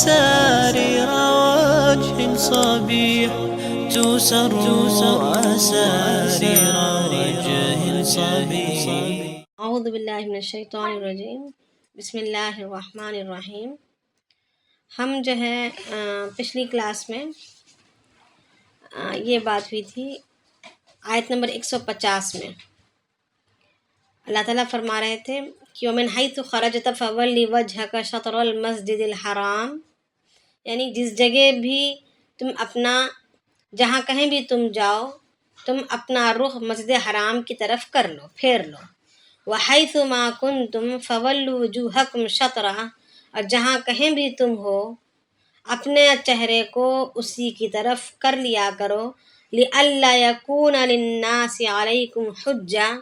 أسارير وجه صبيح تسر أسارير وجه صبيح. اعوذ باللہ من الشیطان الرجیم، بسم اللہ الرحمن الرحیم۔ ہم جو ہے پچھلی کلاس میں یہ بات ہوئی تھی آیت نمبر 150 میں اللہ تعالیٰ فرما رہے تھے کہ وَمِنْ حَيْثُ خَرَجْتَ فَوَلِّ وَجْهَكَ شَطْرَ الْمَسْجِدِ الْحَرَامِ، یعنی جس جگہ بھی تم اپنا، جہاں کہیں بھی تم جاؤ، تم اپنا رخ مسجد حرام کی طرف کر لو، پھیر لو۔ وَحَيْثُ مَا كُنْتُمْ فَوَلُّوا وُجُوهَكُمْ شَطْرَهُ، اور جہاں کہیں بھی تم ہو اپنے چہرے کو اسی کی طرف کر لیا کرو۔ لِأَلَّا يَكُونَ لِلنَّاسِ عَلَيْكُمْ حُجَّةٌ،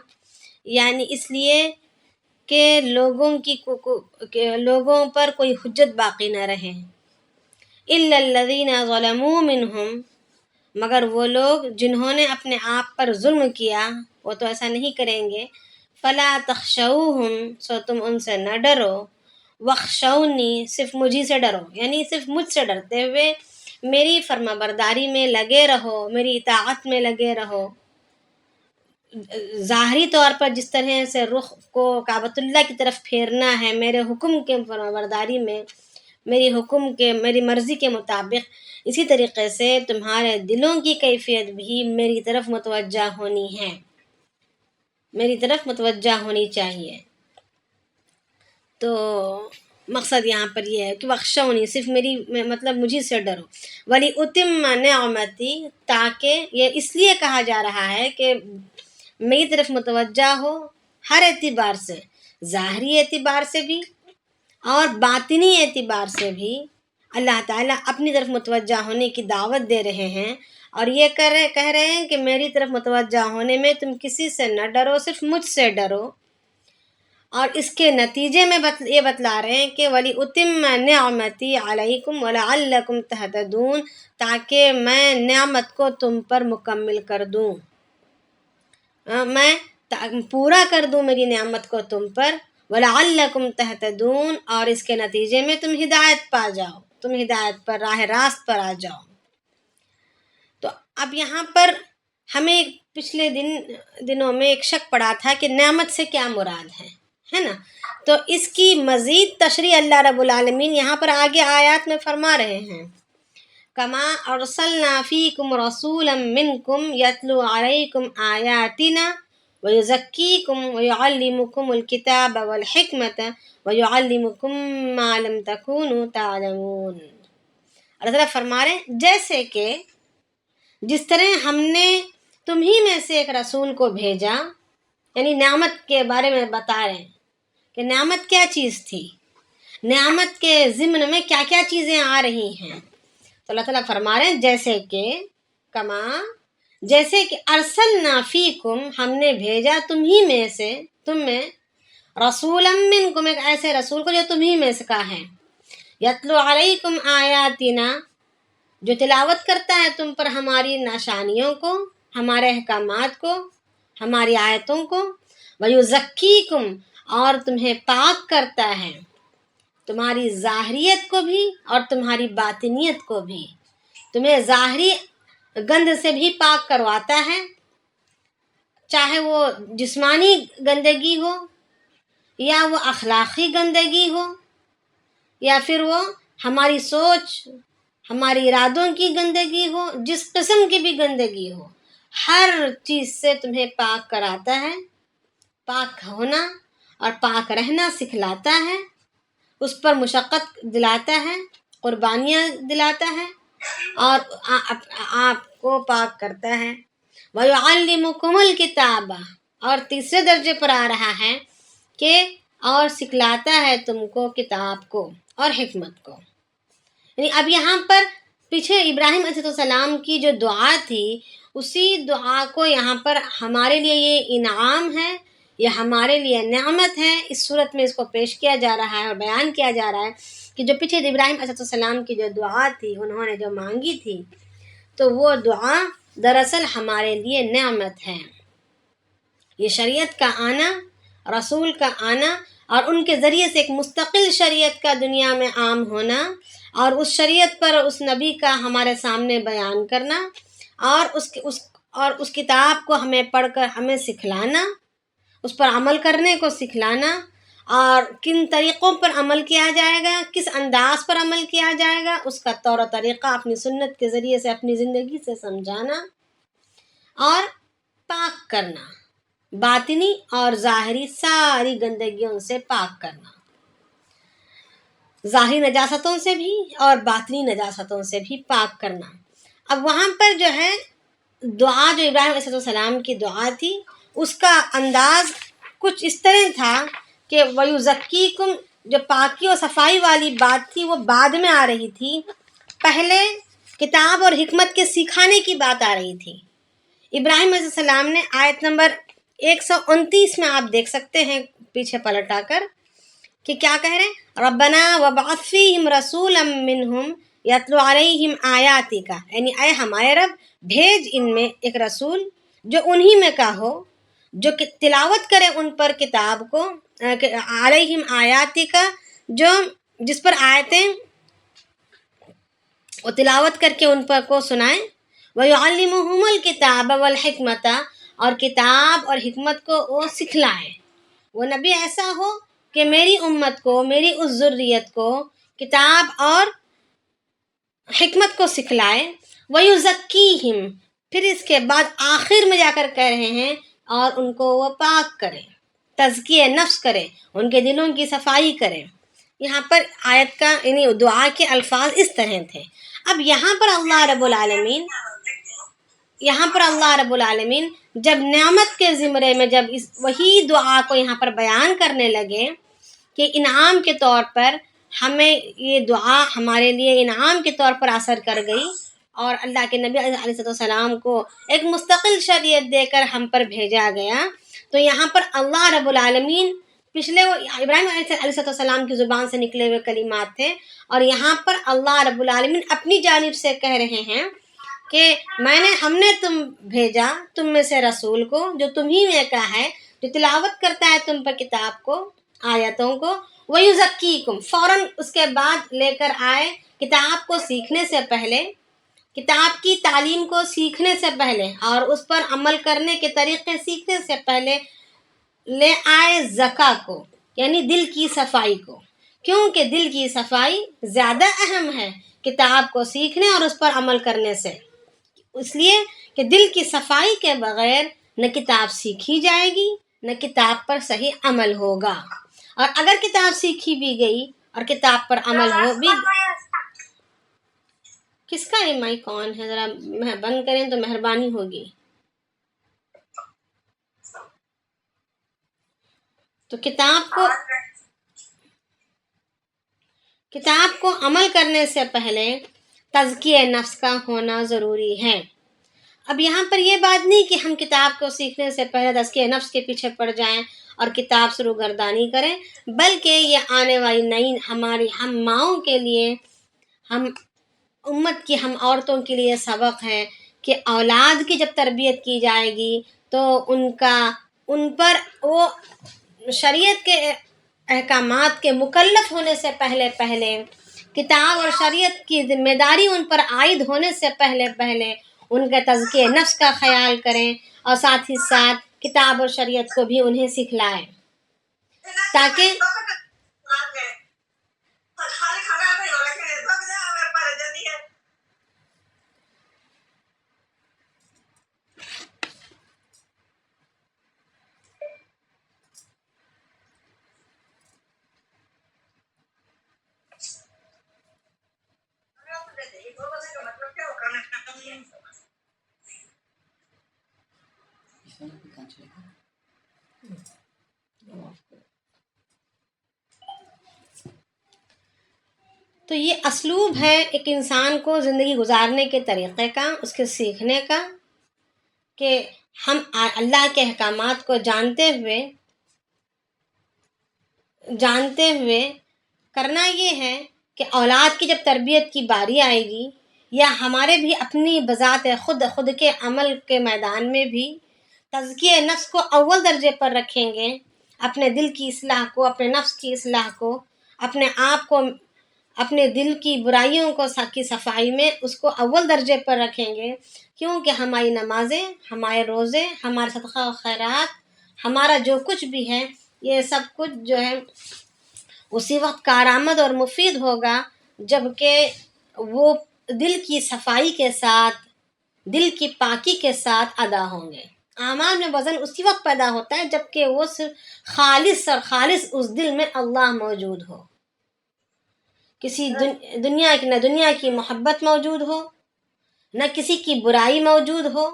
یعنی اس لیے کہ لوگوں پر کوئی حجت باقی نہ رہے۔ إِلَّا الَّذِينَ ظَلَمُوا مِنْهُمْ، مگر وہ لوگ جنہوں نے اپنے آپ پر ظلم کیا وہ تو ایسا نہیں کریں گے۔ فَلَا تَخْشَوْهُمْ، سو تم ان سے نہ ڈرو۔ وَاخْشَوْنِي، صرف مجھی سے ڈرو، یعنی صرف مجھ سے ڈرتے ہوئے میری فرما برداری میں لگے رہو، میری اطاعت میں لگے رہو۔ ظاہری طور پر جس طرح سے رخ کو کعبۃ اللہ کی طرف پھیرنا ہے میرے حکم کے فرما برداری میں، میری مرضی کے مطابق، اسی طریقے سے تمہارے دلوں کی کیفیت بھی میری طرف متوجہ ہونی ہے، میری طرف متوجہ ہونی چاہیے۔ تو مقصد یہاں پر یہ ہے کہ وَاخْشَوْنِي، صرف میری مطلب مجھے سے ڈرو۔ وَلِأُتِمَّ نِعْمَتِي، تاکہ یہ اس لیے کہا جا رہا ہے کہ میری طرف متوجہ ہو ہر اعتبار سے، ظاہری اعتبار سے بھی اور باطنی اعتبار سے بھی اللہ تعالیٰ اپنی طرف متوجہ ہونے کی دعوت دے رہے ہیں، اور یہ کہہ رہے ہیں کہ میری طرف متوجہ ہونے میں تم کسی سے نہ ڈرو، صرف مجھ سے ڈرو۔ اور اس کے نتیجے میں یہ بتلا رہے ہیں کہ وَلِأُتِمَّ نِعْمَتِي عَلَيْكُمْ وَلَعَلَّكُمْ تَهْتَدُونَ، تاکہ میں نعمت کو تم پر مکمل کر دوں، میں پورا کر دوں میری نعمت کو تم پر۔ وَلَعَلَّكُمْ تَهْتَدُونَ، اور اس کے نتیجے میں تم ہدایت پا جاؤ، تم ہدایت پر، راہ راست پر آ جاؤ۔ تو اب یہاں پر ہمیں پچھلے دنوں میں ایک شک پڑا تھا کہ نعمت سے کیا مراد ہے نا؟ تو اس کی مزید تشریح اللہ رب العالمین یہاں پر آگے آیات میں فرما رہے ہیں۔ کما ارسلنا فیکم رسولا منکم یتلو علیکم آیاتنا ویزکیکم ویعلمکم الکتاب والحکمت ویعلمکم ما لم تکونوا تعلمون۔ اللہ تعالیٰ فرما رہے ہیں جیسے کہ جس طرح ہم نے تمہی میں سے ایک رسول کو بھیجا، یعنی نعمت کے بارے میں بتا رہے ہیں کہ نعمت کیا چیز تھی، نعمت کے ضمن میں کیا کیا چیزیں آ رہی ہیں۔ تو اللہ تعالیٰ فرما رہے ہیں جیسے کہ ارسلنا فیکم، ہم نے بھیجا تمہی میں سے، تم میں، رسولا منکم، ایک ایسے رسول کو جو تمہی میں سے کا ہے، یتلو علیکم آیاتنا، جو تلاوت کرتا ہے تم پر ہماری نشانیوں کو، ہمارے احکامات کو، ہماری آیتوں کو، ویزکیکم، اور تمہیں پاک کرتا ہے، تمہاری ظاہریت کو بھی اور تمہاری باطنیت کو بھی، تمہیں ظاہری گند سے بھی پاک کرواتا ہے، چاہے وہ جسمانی گندگی ہو یا وہ اخلاقی گندگی ہو یا پھر وہ ہماری سوچ، ہماری ارادوں کی گندگی ہو، جس قسم کی بھی گندگی ہو، ہر چیز سے تمہیں پاک کراتا ہے، پاک ہونا اور پاک رہنا سکھلاتا ہے، اس پر مشقت دلاتا ہے، قربانیاں دلاتا ہے اور آپ کو پاک کرتا ہے۔ وَيُعَلِّمُكُمُ الْكِتَابَ، اور تیسرے درجے پر آ رہا ہے کہ اور سکھلاتا ہے تم کو کتاب کو اور حکمت کو۔ یعنی اب یہاں پر پیچھے ابراہیم علیہ السلام کی جو دعا تھی، اسی دعا کو یہاں پر ہمارے لیے یہ انعام ہے، یہ ہمارے لیے نعمت ہے، اس صورت میں اس کو پیش کیا جا رہا ہے اور بیان کیا جا رہا ہے کہ جو پیچھے ابراہیم علیہ السلام کی جو دعا تھی، انہوں نے جو مانگی تھی، تو وہ دعا دراصل ہمارے لیے نعمت ہے۔ یہ شریعت کا آنا، رسول کا آنا اور ان کے ذریعے سے ایک مستقل شریعت کا دنیا میں عام ہونا، اور اس شریعت پر اس نبی کا ہمارے سامنے بیان کرنا، اور اس کتاب کو ہمیں پڑھ کر ہمیں سکھلانا، اس پر عمل کرنے کو سکھلانا، اور کن طریقوں پر عمل کیا جائے گا، کس انداز پر عمل کیا جائے گا، اس کا طور و طریقہ اپنی سنت کے ذریعے سے اپنی زندگی سے سمجھانا، اور پاک کرنا، باطنی اور ظاہری ساری گندگیوں سے پاک کرنا، ظاہری نجاستوں سے بھی اور باطنی نجاستوں سے بھی پاک کرنا۔ اب وہاں پر جو ہے دعا، جو ابراہیم علیہ السلام کی دعا تھی، اس کا انداز کچھ اس طرح تھا کہ وَيُزَكِّيكُمْ، جو پاکی اور صفائی والی بات تھی وہ بعد میں آ رہی تھی، پہلے کتاب اور حکمت کے سکھانے کی بات آ رہی تھی۔ ابراہیم علیہ السلام نے آیت نمبر 129 میں آپ دیکھ سکتے ہیں پیچھے پلٹا کر کہ کیا کہہ رہے ہیں، ربنا وابعث فیہم رسولا منہم یتلو علیہم آیاتک، یعنی اے ہمارے رب بھیج ان میں ایک رسول جو انہی میں کا ہو، جو کہ تلاوت کرے ان پر کتاب کو، علیہم آیاتک، جس پر آیتیں وہ تلاوت کر کے ان پر کو سنائیں، وَيُعَلِّمُهُمُ الْكِتَابَ وَالْحِكْمَةَ، اور کتاب اور حکمت کو وہ سکھلائیں۔ وہ نبی ایسا ہو کہ میری امت کو، میری اس ذریت کو کتاب اور حکمت کو سکھلائے، وَيُزَكِّيهِمْ، پھر اس کے بعد آخر میں جا کر کہہ رہے ہیں اور ان کو وہ پاک کرے، تزکیہ نفس کرے، ان کے دلوں کی صفائی کرے۔ یہاں پر آیت کا یعنی دعا کے الفاظ اس طرح تھے۔ اب یہاں پر اللہ رب العالمین جب نعمت کے زمرے میں جب وہی دعا کو یہاں پر بیان کرنے لگے کہ انعام کے طور پر ہمیں یہ دعا ہمارے لیے انعام کے طور پر اثر کر گئی، اور اللہ کے نبی علیہ السلام کو ایک مستقل شریعت دے کر ہم پر بھیجا گیا، تو یہاں پر اللہ رب العالمین، پچھلے وہ ابراہیم علیہ السلام کی زبان سے نکلے ہوئے کلمات تھے، اور یہاں پر اللہ رب العالمین اپنی جانب سے کہہ رہے ہیں کہ ہم نے تم بھیجا تم میں سے رسول کو جو تمہیں میں کا ہے، جو تلاوت کرتا ہے تم پر کتاب کو، آیتوں کو، وَيُزَكِّيكُمْ، فوراً اس کے بعد لے کر آئے کتاب کو سیکھنے سے پہلے، کتاب کی تعلیم کو سیکھنے سے پہلے اور اس پر عمل کرنے کے طریقے سیکھنے سے پہلے لے آئے زکا کو، یعنی دل کی صفائی کو، کیونکہ دل کی صفائی زیادہ اہم ہے کتاب کو سیکھنے اور اس پر عمل کرنے سے، اس لیے کہ دل کی صفائی کے بغیر نہ کتاب سیکھی جائے گی، نہ کتاب پر صحیح عمل ہوگا، اور اگر کتاب سیکھی بھی گئی اور کتاب پر عمل ہو بھی، کس کا یہ مائی کون ہے، ذرا بند کریں تو مہربانی ہوگی۔ تو کتاب کو عمل کرنے سے پہلے تزکیہ نفس کا ہونا ضروری ہے۔ اب یہاں پر یہ بات نہیں کہ ہم کتاب کو سیکھنے سے پہلے تزکیہ نفس کے پیچھے پڑ جائیں اور کتاب سے روگردانی کریں، بلکہ یہ آنے والی نئی ہم ماؤں کے لیے، ہم امت کی ہم عورتوں کے لیے سبق ہے کہ اولاد کی جب تربیت کی جائے گی تو ان پر وہ شریعت کے احکامات کے مکلف ہونے سے پہلے کتاب اور شریعت کی ذمہ داری ان پر عائد ہونے سے پہلے ان کے تزکیہ نفس کا خیال کریں، اور ساتھ ہی ساتھ کتاب اور شریعت کو بھی انہیں سکھلائیں، تاکہ تو یہ اسلوب ہے ایک انسان کو زندگی گزارنے کے طریقے کا، اس کے سیکھنے کا، کہ ہم اللہ کے احکامات کو جانتے ہوئے کرنا یہ ہے کہ اولاد کی جب تربیت کی باری آئے گی، یا ہمارے بھی اپنی بذات خود کے عمل کے میدان میں بھی تزکیہ نفس کو اول درجے پر رکھیں گے، اپنے دل کی اصلاح کو، اپنے نفس کی اصلاح کو، اپنے آپ کو، اپنے دل کی برائیوں کی صفائی میں اس کو اول درجے پر رکھیں گے، کیونکہ ہماری نمازیں، ہمارے روزے، ہمارے صدقہ و خیرات، ہمارا جو کچھ بھی ہے، یہ سب کچھ جو ہے اسی وقت کارآمد اور مفید ہوگا جب کہ وہ دل کی صفائی کے ساتھ، دل کی پاکی کے ساتھ ادا ہوں گے۔ اعمال میں وزن اسی وقت پیدا ہوتا ہے جب کہ وہ صرف خالص اور خالص اس دل میں اللہ موجود ہو، کسی دنیا کی محبت موجود ہو، نہ کسی کی برائی موجود ہو۔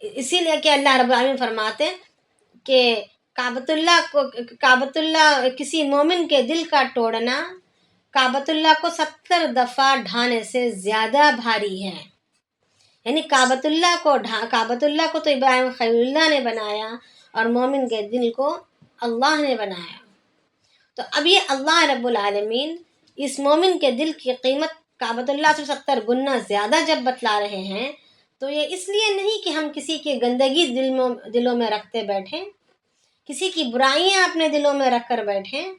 اسی لیے کہ اللہ رب العالمین فرماتے کہ کعبۃ اللہ کسی مومن کے دل کا توڑنا کعبۃ اللہ کو 70 دفعہ ڈھانے سے زیادہ بھاری ہے۔ یعنی کعبۃ اللہ کو تو ابراہیم خلیل اللہ نے بنایا اور مومن کے دل کو اللہ نے بنایا۔ تو اب یہ اللہ رب العالمین اس مومن کے دل کی قیمت کعبۃ اللہ سے 70 گنا زیادہ جب بتلا رہے ہیں، تو یہ اس لیے نہیں کہ ہم کسی کی گندگی دلوں میں رکھتے بیٹھیں، کسی کی برائیاں اپنے دلوں میں رکھ کر بیٹھیں،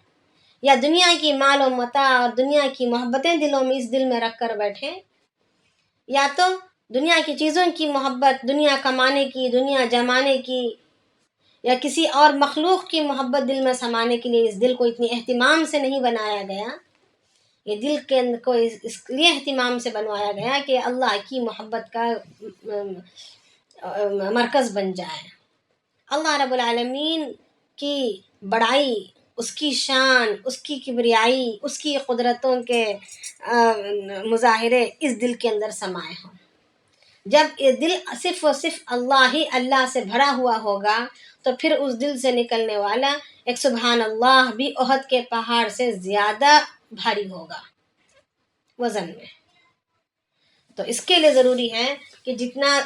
یا دنیا کی مال و متاع اور دنیا کی محبتیں دلوں میں اس دل میں رکھ کر بیٹھیں، یا تو دنیا کی چیزوں کی محبت، دنیا کمانے کی، دنیا جمانے کی، یا کسی اور مخلوق کی محبت دل میں سمانے کے لیے اس دل کو اتنی اہتمام سے نہیں بنایا گیا۔ یہ دل کے اندر کو اس لیے اہتمام سے بنوایا گیا کہ اللہ کی محبت کا مرکز بن جائے۔ اللہ رب العالمین کی بڑائی، اس کی شان، اس کی کبریائی، اس کی قدرتوں کے مظاہرے اس دل کے اندر سمائے ہوں۔ جب یہ دل صرف و صرف اللہ سے بھرا ہوا ہوگا تو پھر اس دل سے نکلنے والا ایک سبحان اللہ بھی احد کے پہاڑ سے زیادہ بھاری ہوگا وزن میں۔ تو اس کے لیے ضروری ہے کہ جتنا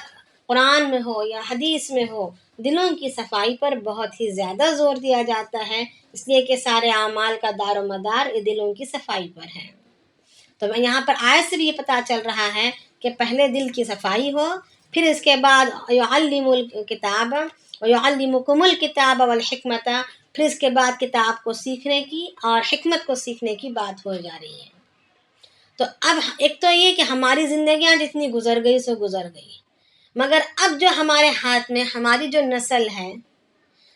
قرآن میں ہو یا حدیث میں ہو، دلوں کی صفائی پر بہت ہی زیادہ زور دیا جاتا ہے، اس لیے کہ سارے اعمال کا دار و مدار دلوں کی صفائی پر ہے۔ تو یہاں پر آیت سے بھی یہ پتہ چل رہا ہے کہ پہلے دل کی صفائی ہو، پھر اس کے بعد یعلم الکتاب ویعلمکم الکتاب والحکمت، پھر اس کے بعد کتاب کو سیکھنے کی اور حکمت کو سیکھنے کی بات ہو جا رہی ہے۔ تو اب ایک تو یہ کہ ہماری زندگیاں جتنی گزر گئی سو گزر گئی، مگر اب جو ہمارے ہاتھ میں ہماری جو نسل ہے،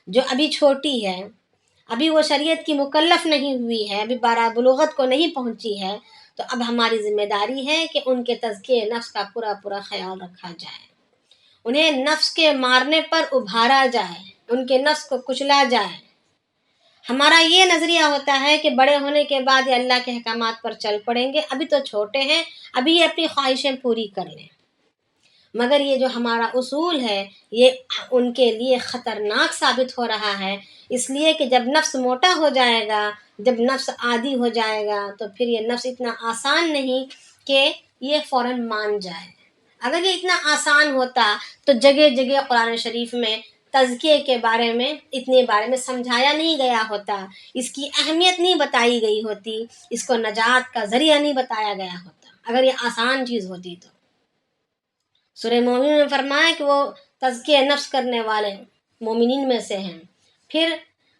جو ابھی چھوٹی ہے، ابھی وہ شریعت کی مکلف نہیں ہوئی ہے، ابھی بارہ بلوغت کو نہیں پہنچی ہے، تو اب ہماری ذمہ داری ہے کہ ان کے تزکیے نفس کا پورا خیال رکھا جائے، انہیں نفس کے مارنے پر ابھارا جائے، ان کے نفس کو کچلا جائے۔ ہمارا یہ نظریہ ہوتا ہے کہ بڑے ہونے کے بعد یہ اللہ کے احکامات پر چل پڑیں گے، ابھی تو چھوٹے ہیں، ابھی یہ اپنی خواہشیں پوری کر لیں، مگر یہ جو ہمارا اصول ہے یہ ان کے لیے خطرناک ثابت ہو رہا ہے، اس لیے کہ جب نفس موٹا ہو جائے گا، جب نفس عادی ہو جائے گا، تو پھر یہ نفس اتنا آسان نہیں کہ یہ فوراً مان جائے۔ اگر یہ اتنا آسان ہوتا تو جگہ جگہ قرآن شریف میں تزکیے کے بارے میں سمجھایا نہیں گیا ہوتا، اس کی اہمیت نہیں بتائی گئی ہوتی، اس کو نجات کا ذریعہ نہیں بتایا گیا ہوتا، اگر یہ آسان چیز ہوتی تو۔ سورہ مومنین میں فرمایا کہ وہ تزکیہ نفس کرنے والے مومنین میں سے ہیں۔ پھر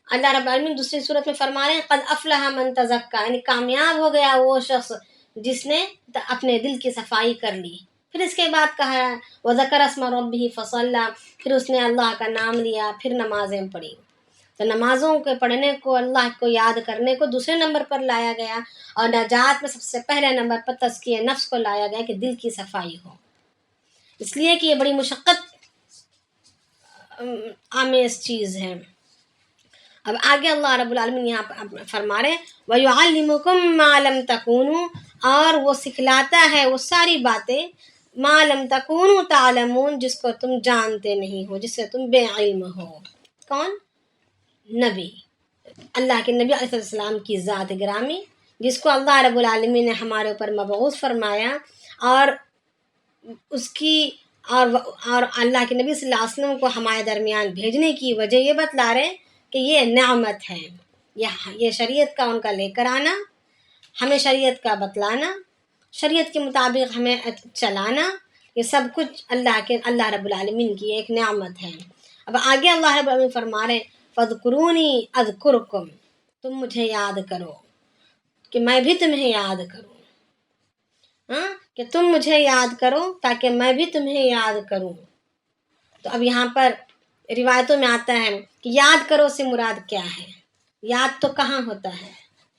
اللہ رب العالمین دوسری صورت میں فرما رہے ہیں قد افلح من تزکا، یعنی کامیاب ہو گیا وہ شخص جس نے اپنے دل کی صفائی کر لی۔ پھر اس کے بعد کہا ہے وذکر اسم ربہ فصلی، پھر اس نے اللہ کا نام لیا، پھر نمازیں پڑھی۔ تو نمازوں کے پڑھنے کو، اللہ کو یاد کرنے کو دوسرے نمبر پر لایا گیا، اور نجات میں سب سے پہلے نمبر پر تزکیہ نفس کو لایا گیا کہ دل کی صفائی ہو، اس لیے کہ یہ بڑی مشقت آمیز چیز ہے۔ اب آگے اللہ رب العالمین یہاں فرما رہے وَيُعَلِّمُكُم مَّا لَمْ تَكُونُوا، اور وہ سکھلاتا ہے وہ ساری باتیں مَا لَمْ تَكُونُوا تَعْلَمُونَ، جس کو تم جانتے نہیں ہو، جس سے تم بے علم ہو۔ کون؟ نبی، اللہ کے نبی علیہ السلام کی ذات گرامی، جس کو اللہ رب العالمین نے ہمارے اوپر مبعوث فرمایا، اور اس کی اور اللہ کے نبی صلی اللہ علیہ وسلم کو ہمارے درمیان بھیجنے کی وجہ یہ بتلا رہے کہ یہ نعمت ہے، یہ شریعت کا ان کا لے کر آنا، ہمیں شریعت کا بتلانا، شریعت کے مطابق ہمیں چلانا، یہ سب کچھ اللہ رب العالمین کی ایک نعمت ہے۔ اب آگے اللہ رب العالمین فرما رہے فَاذْكُرُونِي أَذْكُرْكُمْ، تم مجھے یاد کرو کہ میں بھی تمہیں یاد کروں، ہاں، کہ تم مجھے یاد کرو تاکہ میں بھی تمہیں یاد کروں۔ تو اب یہاں پر روایتوں میں آتا ہے کہ یاد کرو سے مراد کیا ہے؟ یاد تو کہاں ہوتا ہے؟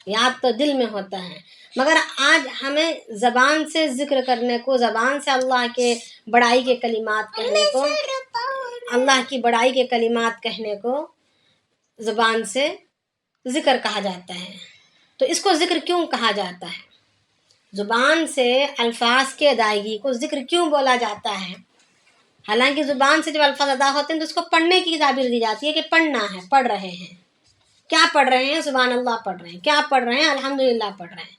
یاد تو دل میں ہوتا ہے، مگر آج ہمیں زبان سے ذکر کرنے کو، زبان سے اللہ کے بڑائی کے کلمات کہنے کو، اللہ کی بڑائی کے کلمات کہنے کو زبان سے ذکر کہا جاتا ہے۔ تو اس کو ذکر کیوں کہا جاتا ہے؟ زبان سے الفاظ کی ادائیگی کو ذکر کیوں بولا جاتا ہے؟ حالانکہ زبان سے جب الفاظ ادا ہوتے ہیں تو اس کو پڑھنے کی تعبیر دی جاتی ہے کہ پڑھنا ہے، پڑھ رہے ہیں۔ کیا پڑھ رہے ہیں؟ سبحان اللہ پڑھ رہے ہیں۔ کیا پڑھ رہے ہیں؟ الحمدللہ پڑھ رہے ہیں۔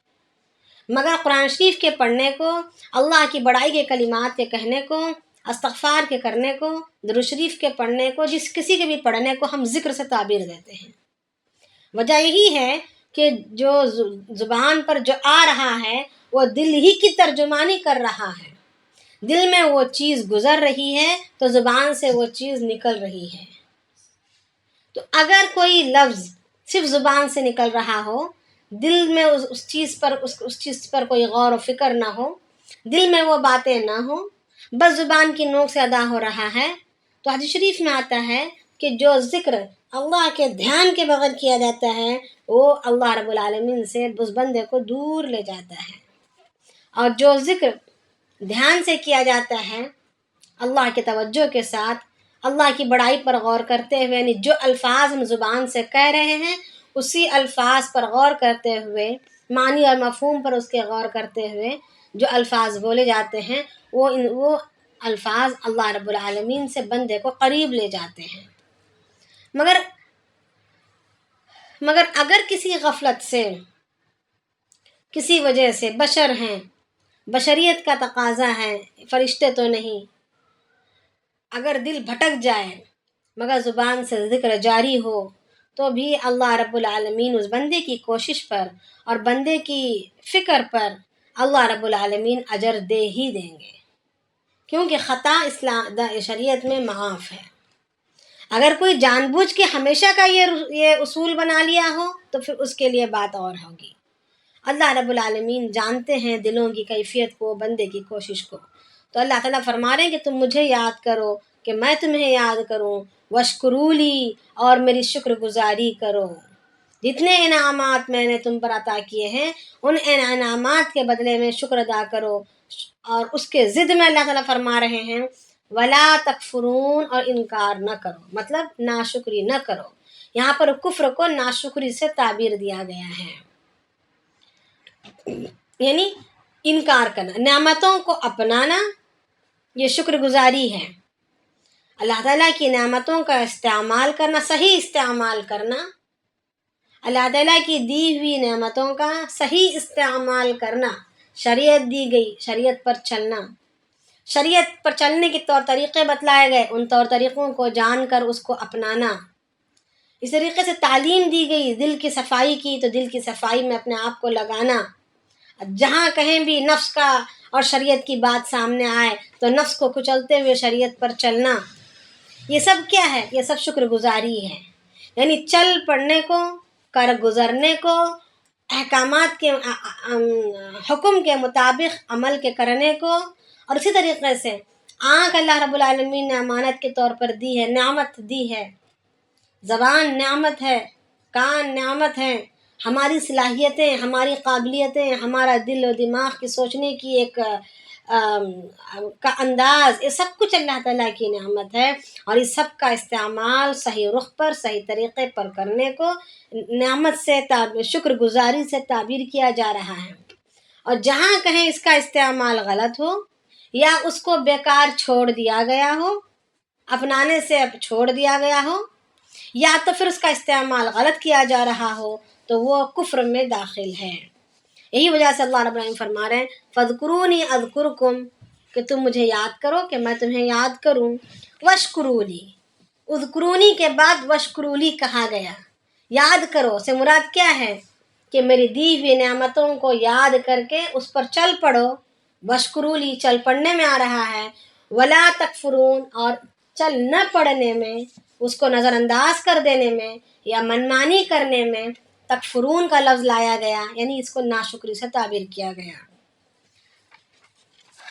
مگر قرآن شریف کے پڑھنے کو، اللہ کی بڑائی کے کلمات کے کہنے کو، استغفار کے کرنے کو، درود شریف کے پڑھنے کو، جس کسی کے بھی پڑھنے کو ہم ذکر سے تعبیر دیتے ہیں۔ وجہ یہی ہے کہ جو زبان پر جو آ رہا ہے وہ دل ہی کی ترجمانی کر رہا ہے، دل میں وہ چیز گزر رہی ہے تو زبان سے وہ چیز نکل رہی ہے۔ تو اگر کوئی لفظ صرف زبان سے نکل رہا ہو، دل میں اس چیز پر کوئی غور و فکر نہ ہو، دل میں وہ باتیں نہ ہوں، بس زبان کی نوک سے ادا ہو رہا ہے، تو حدیث شریف میں آتا ہے کہ جو ذکر اللہ کے دھیان کے بغیر کیا جاتا ہے وہ اللہ رب العالمین سے اس بندے کو دور لے جاتا ہے، اور جو ذکر دھیان سے کیا جاتا ہے اللہ کے توجہ کے ساتھ، اللہ کی بڑائی پر غور کرتے ہوئے، یعنی جو الفاظ ہم زبان سے کہہ رہے ہیں اسی الفاظ پر غور کرتے ہوئے، معنی اور مفہوم پر اس کے غور کرتے ہوئے جو الفاظ بولے جاتے ہیں وہ الفاظ اللہ رب العالمین سے بندے کو قریب لے جاتے ہیں۔ مگر اگر کسی غفلت سے، کسی وجہ سے، بشر ہیں، بشریت کا تقاضا ہے، فرشتے تو نہیں، اگر دل بھٹک جائے مگر زبان سے ذکر جاری ہو تو بھی اللہ رب العالمین اس بندے کی کوشش پر اور بندے کی فکر پر اللہ رب العالمین اجر دے ہی دیں گے، کیونکہ خطا شریعت میں معاف ہے۔ اگر کوئی جان بوجھ کے ہمیشہ کا یہ اصول بنا لیا ہو تو پھر اس کے لیے بات اور ہوگی۔ اللہ رب العالمین جانتے ہیں دلوں کی کیفیت کو، بندے کی کوشش کو۔ تو اللہ تعالیٰ فرما رہے ہیں کہ تم مجھے یاد کرو کہ میں تمہیں یاد کروں، واشکرولی، اور میری شکر گزاری کرو۔ جتنے انعامات میں نے تم پر عطا کیے ہیں ان انعامات کے بدلے میں شکر ادا کرو۔ اور اس کے ضد میں اللہ تعالیٰ فرما رہے ہیں ولا تکفرون، اور انکار نہ کرو، مطلب ناشکری نہ کرو۔ یہاں پر کفر کو ناشکری سے تعبیر دیا گیا ہے، یعنی انکار کرنا، نعمتوں کو اپنانا، یہ شکر گزاری ہے۔ اللہ تعالیٰ کی نعمتوں کا استعمال کرنا، صحیح استعمال کرنا، اللہ تعالیٰ کی دی ہوئی نعمتوں کا صحیح استعمال کرنا، شریعت دی گئی، شریعت پر چلنا، شریعت پر چلنے کے طور طریقے بتلائے گئے، ان طور طریقوں کو جان کر اس کو اپنانا۔ اس طریقے سے تعلیم دی گئی دل کی صفائی کی، تو دل کی صفائی میں اپنے آپ کو لگانا۔ جہاں کہیں بھی نفس کا اور شریعت کی بات سامنے آئے تو نفس کو کچلتے ہوئے شریعت پر چلنا۔ یہ سب کیا ہے؟ یہ سب شکر گزاری ہے، یعنی چل پڑنے کو، کر گزرنے کو، احکامات کے حکم کے مطابق عمل کے کرنے کو، اور اسی طریقے سے آنکھ اللہ رب العالمین نے امانت کے طور پر دی ہے، نعمت دی ہے، زبان نعمت ہے، کان نعمت ہے، ہماری صلاحیتیں، ہماری قابلیتیں، ہمارا دل و دماغ کی سوچنے کی ایک کا انداز، یہ سب کچھ اللہ تعالیٰ کی نعمت ہے، اور اس سب کا استعمال صحیح رخ پر، صحیح طریقے پر کرنے کو نعمت سے شکر گزاری سے تعبیر کیا جا رہا ہے۔ اور جہاں کہیں اس کا استعمال غلط ہو یا اس کو بیکار چھوڑ دیا گیا ہو، اپنانے سے چھوڑ دیا گیا ہو، یا تو پھر اس کا استعمال غلط کیا جا رہا ہو تو وہ کفر میں داخل ہے۔ یہی وجہ سے اللہ رب العالمین فرما رہے ہیں فَاذْكُرُونِي أَذْكُرْكُمْ، کہ تم مجھے یاد کرو کہ میں تمہیں یاد کروں۔ وَاشْكُرُوا اذکرونی کے بعد وشکرولی کہا گیا، یاد کرو سے مراد کیا ہے کہ میری دی ہوئی نعمتوں کو یاد کر کے اس پر چل پڑو۔ وشکرولی چل پڑنے میں آ رہا ہے، ولا تکفرون، اور چل نہ پڑنے میں، اس کو نظر انداز کر دینے میں یا منمانی کرنے میں تکفرون کا لفظ لایا گیا، یعنی اس کو ناشکری سے تعبیر کیا گیا۔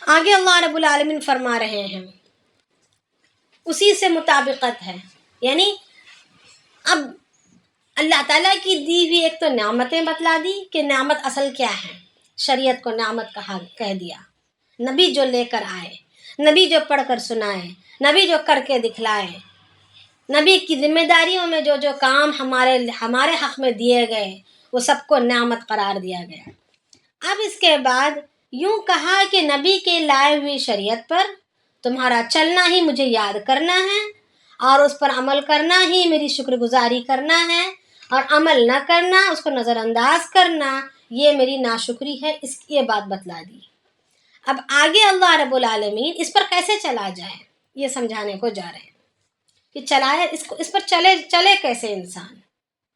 آگے اللہ رب العالمین فرما رہے ہیں اسی سے مطابقت ہے، یعنی اب اللہ تعالیٰ کی دی ہوئی ایک تو نعمتیں بتلا دی کہ نعمت اصل کیا ہے، شریعت کو نعمت کہہ دیا، نبی جو لے کر آئے، نبی جو پڑھ کر سنائے، نبی جو کر کے دکھلائے، نبی کی ذمہ داریوں میں جو جو کام ہمارے حق میں دیے گئے وہ سب کو نعمت قرار دیا گیا۔ اب اس کے بعد یوں کہا کہ نبی کے لائے ہوئی شریعت پر تمہارا چلنا ہی مجھے یاد کرنا ہے، اور اس پر عمل کرنا ہی میری شکر گزاری کرنا ہے، اور عمل نہ کرنا، اس کو نظر انداز کرنا، یہ میری ناشکری ہے۔ یہ بات بتلا دی۔ اب آگے اللہ رب العالمین اس پر کیسے چلا جائے یہ سمجھانے کو جا رہے ہیں کہ چلائے اس پر چلے کیسے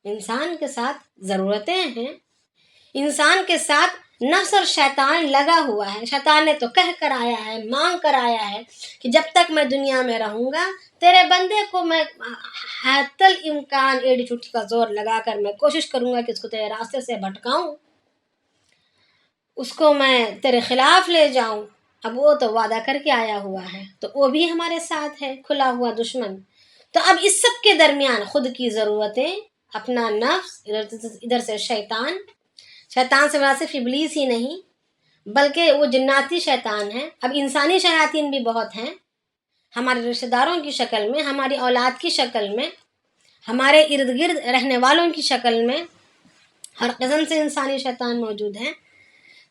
انسان کے ساتھ ضرورتیں ہیں، انسان کے ساتھ نفس اور شیطان لگا ہوا ہے۔ شیطان نے تو کہہ کر آیا ہے، مانگ کر آیا ہے کہ جب تک میں دنیا میں رہوں گا تیرے بندے کو میں حتی الامکان ایڑی چٹھی کا زور لگا کر میں کوشش کروں گا کہ اس کو تیرے راستے سے بھٹکاؤں، اس کو میں تیرے خلاف لے جاؤں۔ اب وہ تو وعدہ کر کے آیا ہوا ہے، تو وہ بھی ہمارے ساتھ ہے، کھلا ہوا دشمن۔ تو اب اس سب کے درمیان خود کی ضرورتیں، اپنا نفس، ادھر سے شیطان سے مراد صرف ابلیس ہی نہیں بلکہ وہ جناتی شیطان ہے۔ اب انسانی شیاطین بھی بہت ہیں، ہمارے رشتہ داروں کی شکل میں، ہماری اولاد کی شکل میں، ہمارے ارد گرد رہنے والوں کی شکل میں، ہر قسم سے انسانی شیطان موجود ہیں۔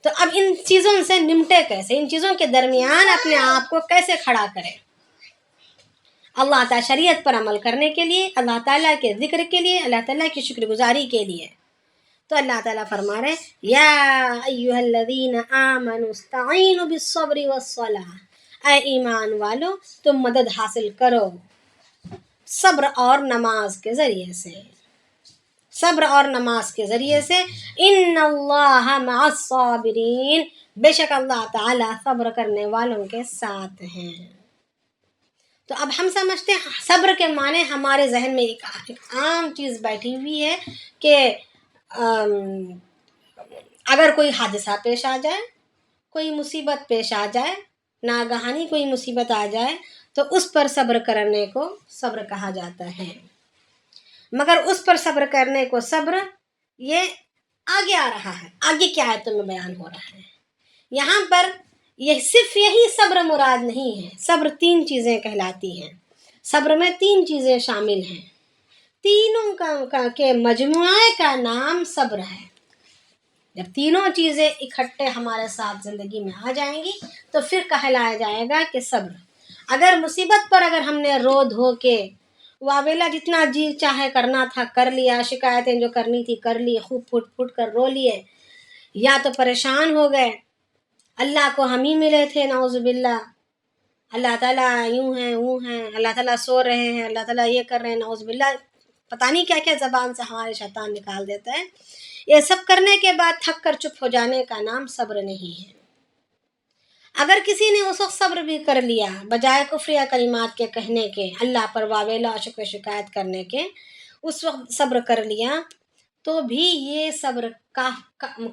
تو اب ان چیزوں سے نمٹے کیسے، ان چیزوں کے درمیان اپنے آپ کو کیسے کھڑا کرے؟ اللہ تعالیٰ شریعت پر عمل کرنے کے لیے، اللہ تعالیٰ کے ذکر کے لیے، اللہ تعالیٰ کی شکر گزاری کے لیے۔ تو اللہ تعالیٰ فرما رہے یا ایھا الذین آمنوا استعینوا بالصبر والصلاۃ، اے ایمان والو تم مدد حاصل کرو صبر اور نماز کے ذریعے سے، صبر اور نماز کے ذریعے سے۔ ان اللہ مع الصابرین، بے شک اللہ تعالیٰ صبر کرنے والوں کے ساتھ ہیں۔ تو اب ہم سمجھتے ہیں صبر کے معنی ہمارے ذہن میں ایک عام چیز بیٹھی ہوئی ہے کہ اگر کوئی حادثہ پیش آ جائے، کوئی مصیبت پیش آ جائے، ناگہانی کوئی مصیبت آ جائے تو اس پر صبر کرنے کو صبر کہا جاتا ہے۔ مگر اس پر صبر کرنے کو صبر یہ آگے آ رہا ہے، آگے کیا آیتوں میں بیان ہو رہا ہے۔ یہاں پر یہ صرف یہی صبر مراد نہیں ہے، صبر 3 چیزیں کہلاتی ہیں، صبر میں 3 چیزیں شامل ہیں، تینوں کے مجموعے کا نام صبر ہے۔ جب تینوں چیزیں اکٹھے ہمارے ساتھ زندگی میں آ جائیں گی تو پھر کہلایا جائے گا کہ صبر۔ اگر مصیبت پر اگر ہم نے رو دھو کے واویلا جتنا جی چاہے کرنا تھا کر لیا، شکایتیں جو کرنی تھی کر لی، خوب پھٹ پھٹ کر رو لیے، یا تو پریشان ہو گئے، اللہ کو ہم ہی ملے تھے نعوذ باللہ، اللہ تعالیٰ یوں ہیں وہ ہیں، اللہ تعالیٰ سو رہے ہیں، اللہ تعالیٰ یہ کر رہے ہیں، نعوذ باللہ پتہ نہیں کیا کیا زبان سے ہمارے شیطان نکال دیتا ہے۔ یہ سب کرنے کے بعد تھک کر چپ ہو جانے کا نام صبر نہیں ہے۔ اگر کسی نے اس وقت صبر بھی کر لیا بجائے کفریہ کلمات کے کہنے کے، اللہ پر واویلا شکوہ شکایت کرنے کے، اس وقت صبر کر لیا تو بھی یہ صبر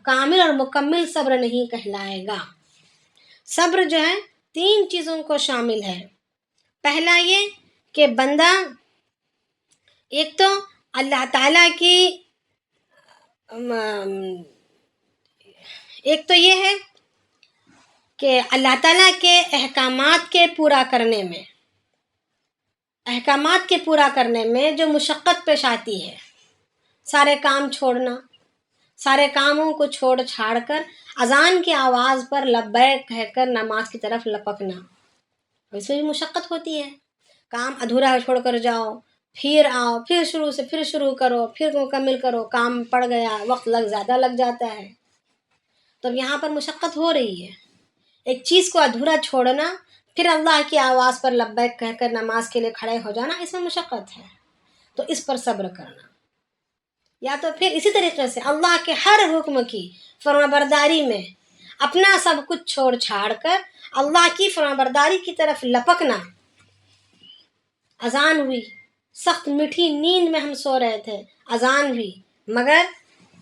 کامل اور مکمل صبر نہیں کہلائے گا۔ صبر جو ہے 3 چیزوں کو شامل ہے۔ پہلا یہ کہ بندہ ایک تو اللہ تعالیٰ کی ایک تو یہ ہے کہ اللہ تعالیٰ کے احکامات کے پورا کرنے میں جو مشقت پیش آتی ہے، سارے کام چھوڑنا، سارے کاموں کو چھوڑ چھاڑ کر اذان کی آواز پر لبیک کہہ کر نماز کی طرف لپکنا، اس میں بھی مشقت ہوتی ہے۔ کام ادھورا چھوڑ کر جاؤ، پھر آؤ، پھر شروع سے پھر شروع کرو، پھر مکمل کرو، کام پڑ گیا، وقت زیادہ لگ جاتا ہے۔ تو یہاں پر مشقت ہو رہی ہے، ایک چیز کو ادھورا چھوڑنا، پھر اللہ کی آواز پر لبیک کہہ کر نماز کے لیے کھڑے ہو جانا، اس میں مشقت ہے، تو اس پر صبر کرنا۔ یا تو پھر اسی طریقے سے اللہ کے ہر حکم کی فرمانبرداری میں اپنا سب کچھ چھوڑ چھاڑ کر اللہ کی فرمانبرداری کی طرف لپکنا۔ اذان ہوئی، سخت میٹھی نیند میں ہم سو رہے تھے، اذان بھی، مگر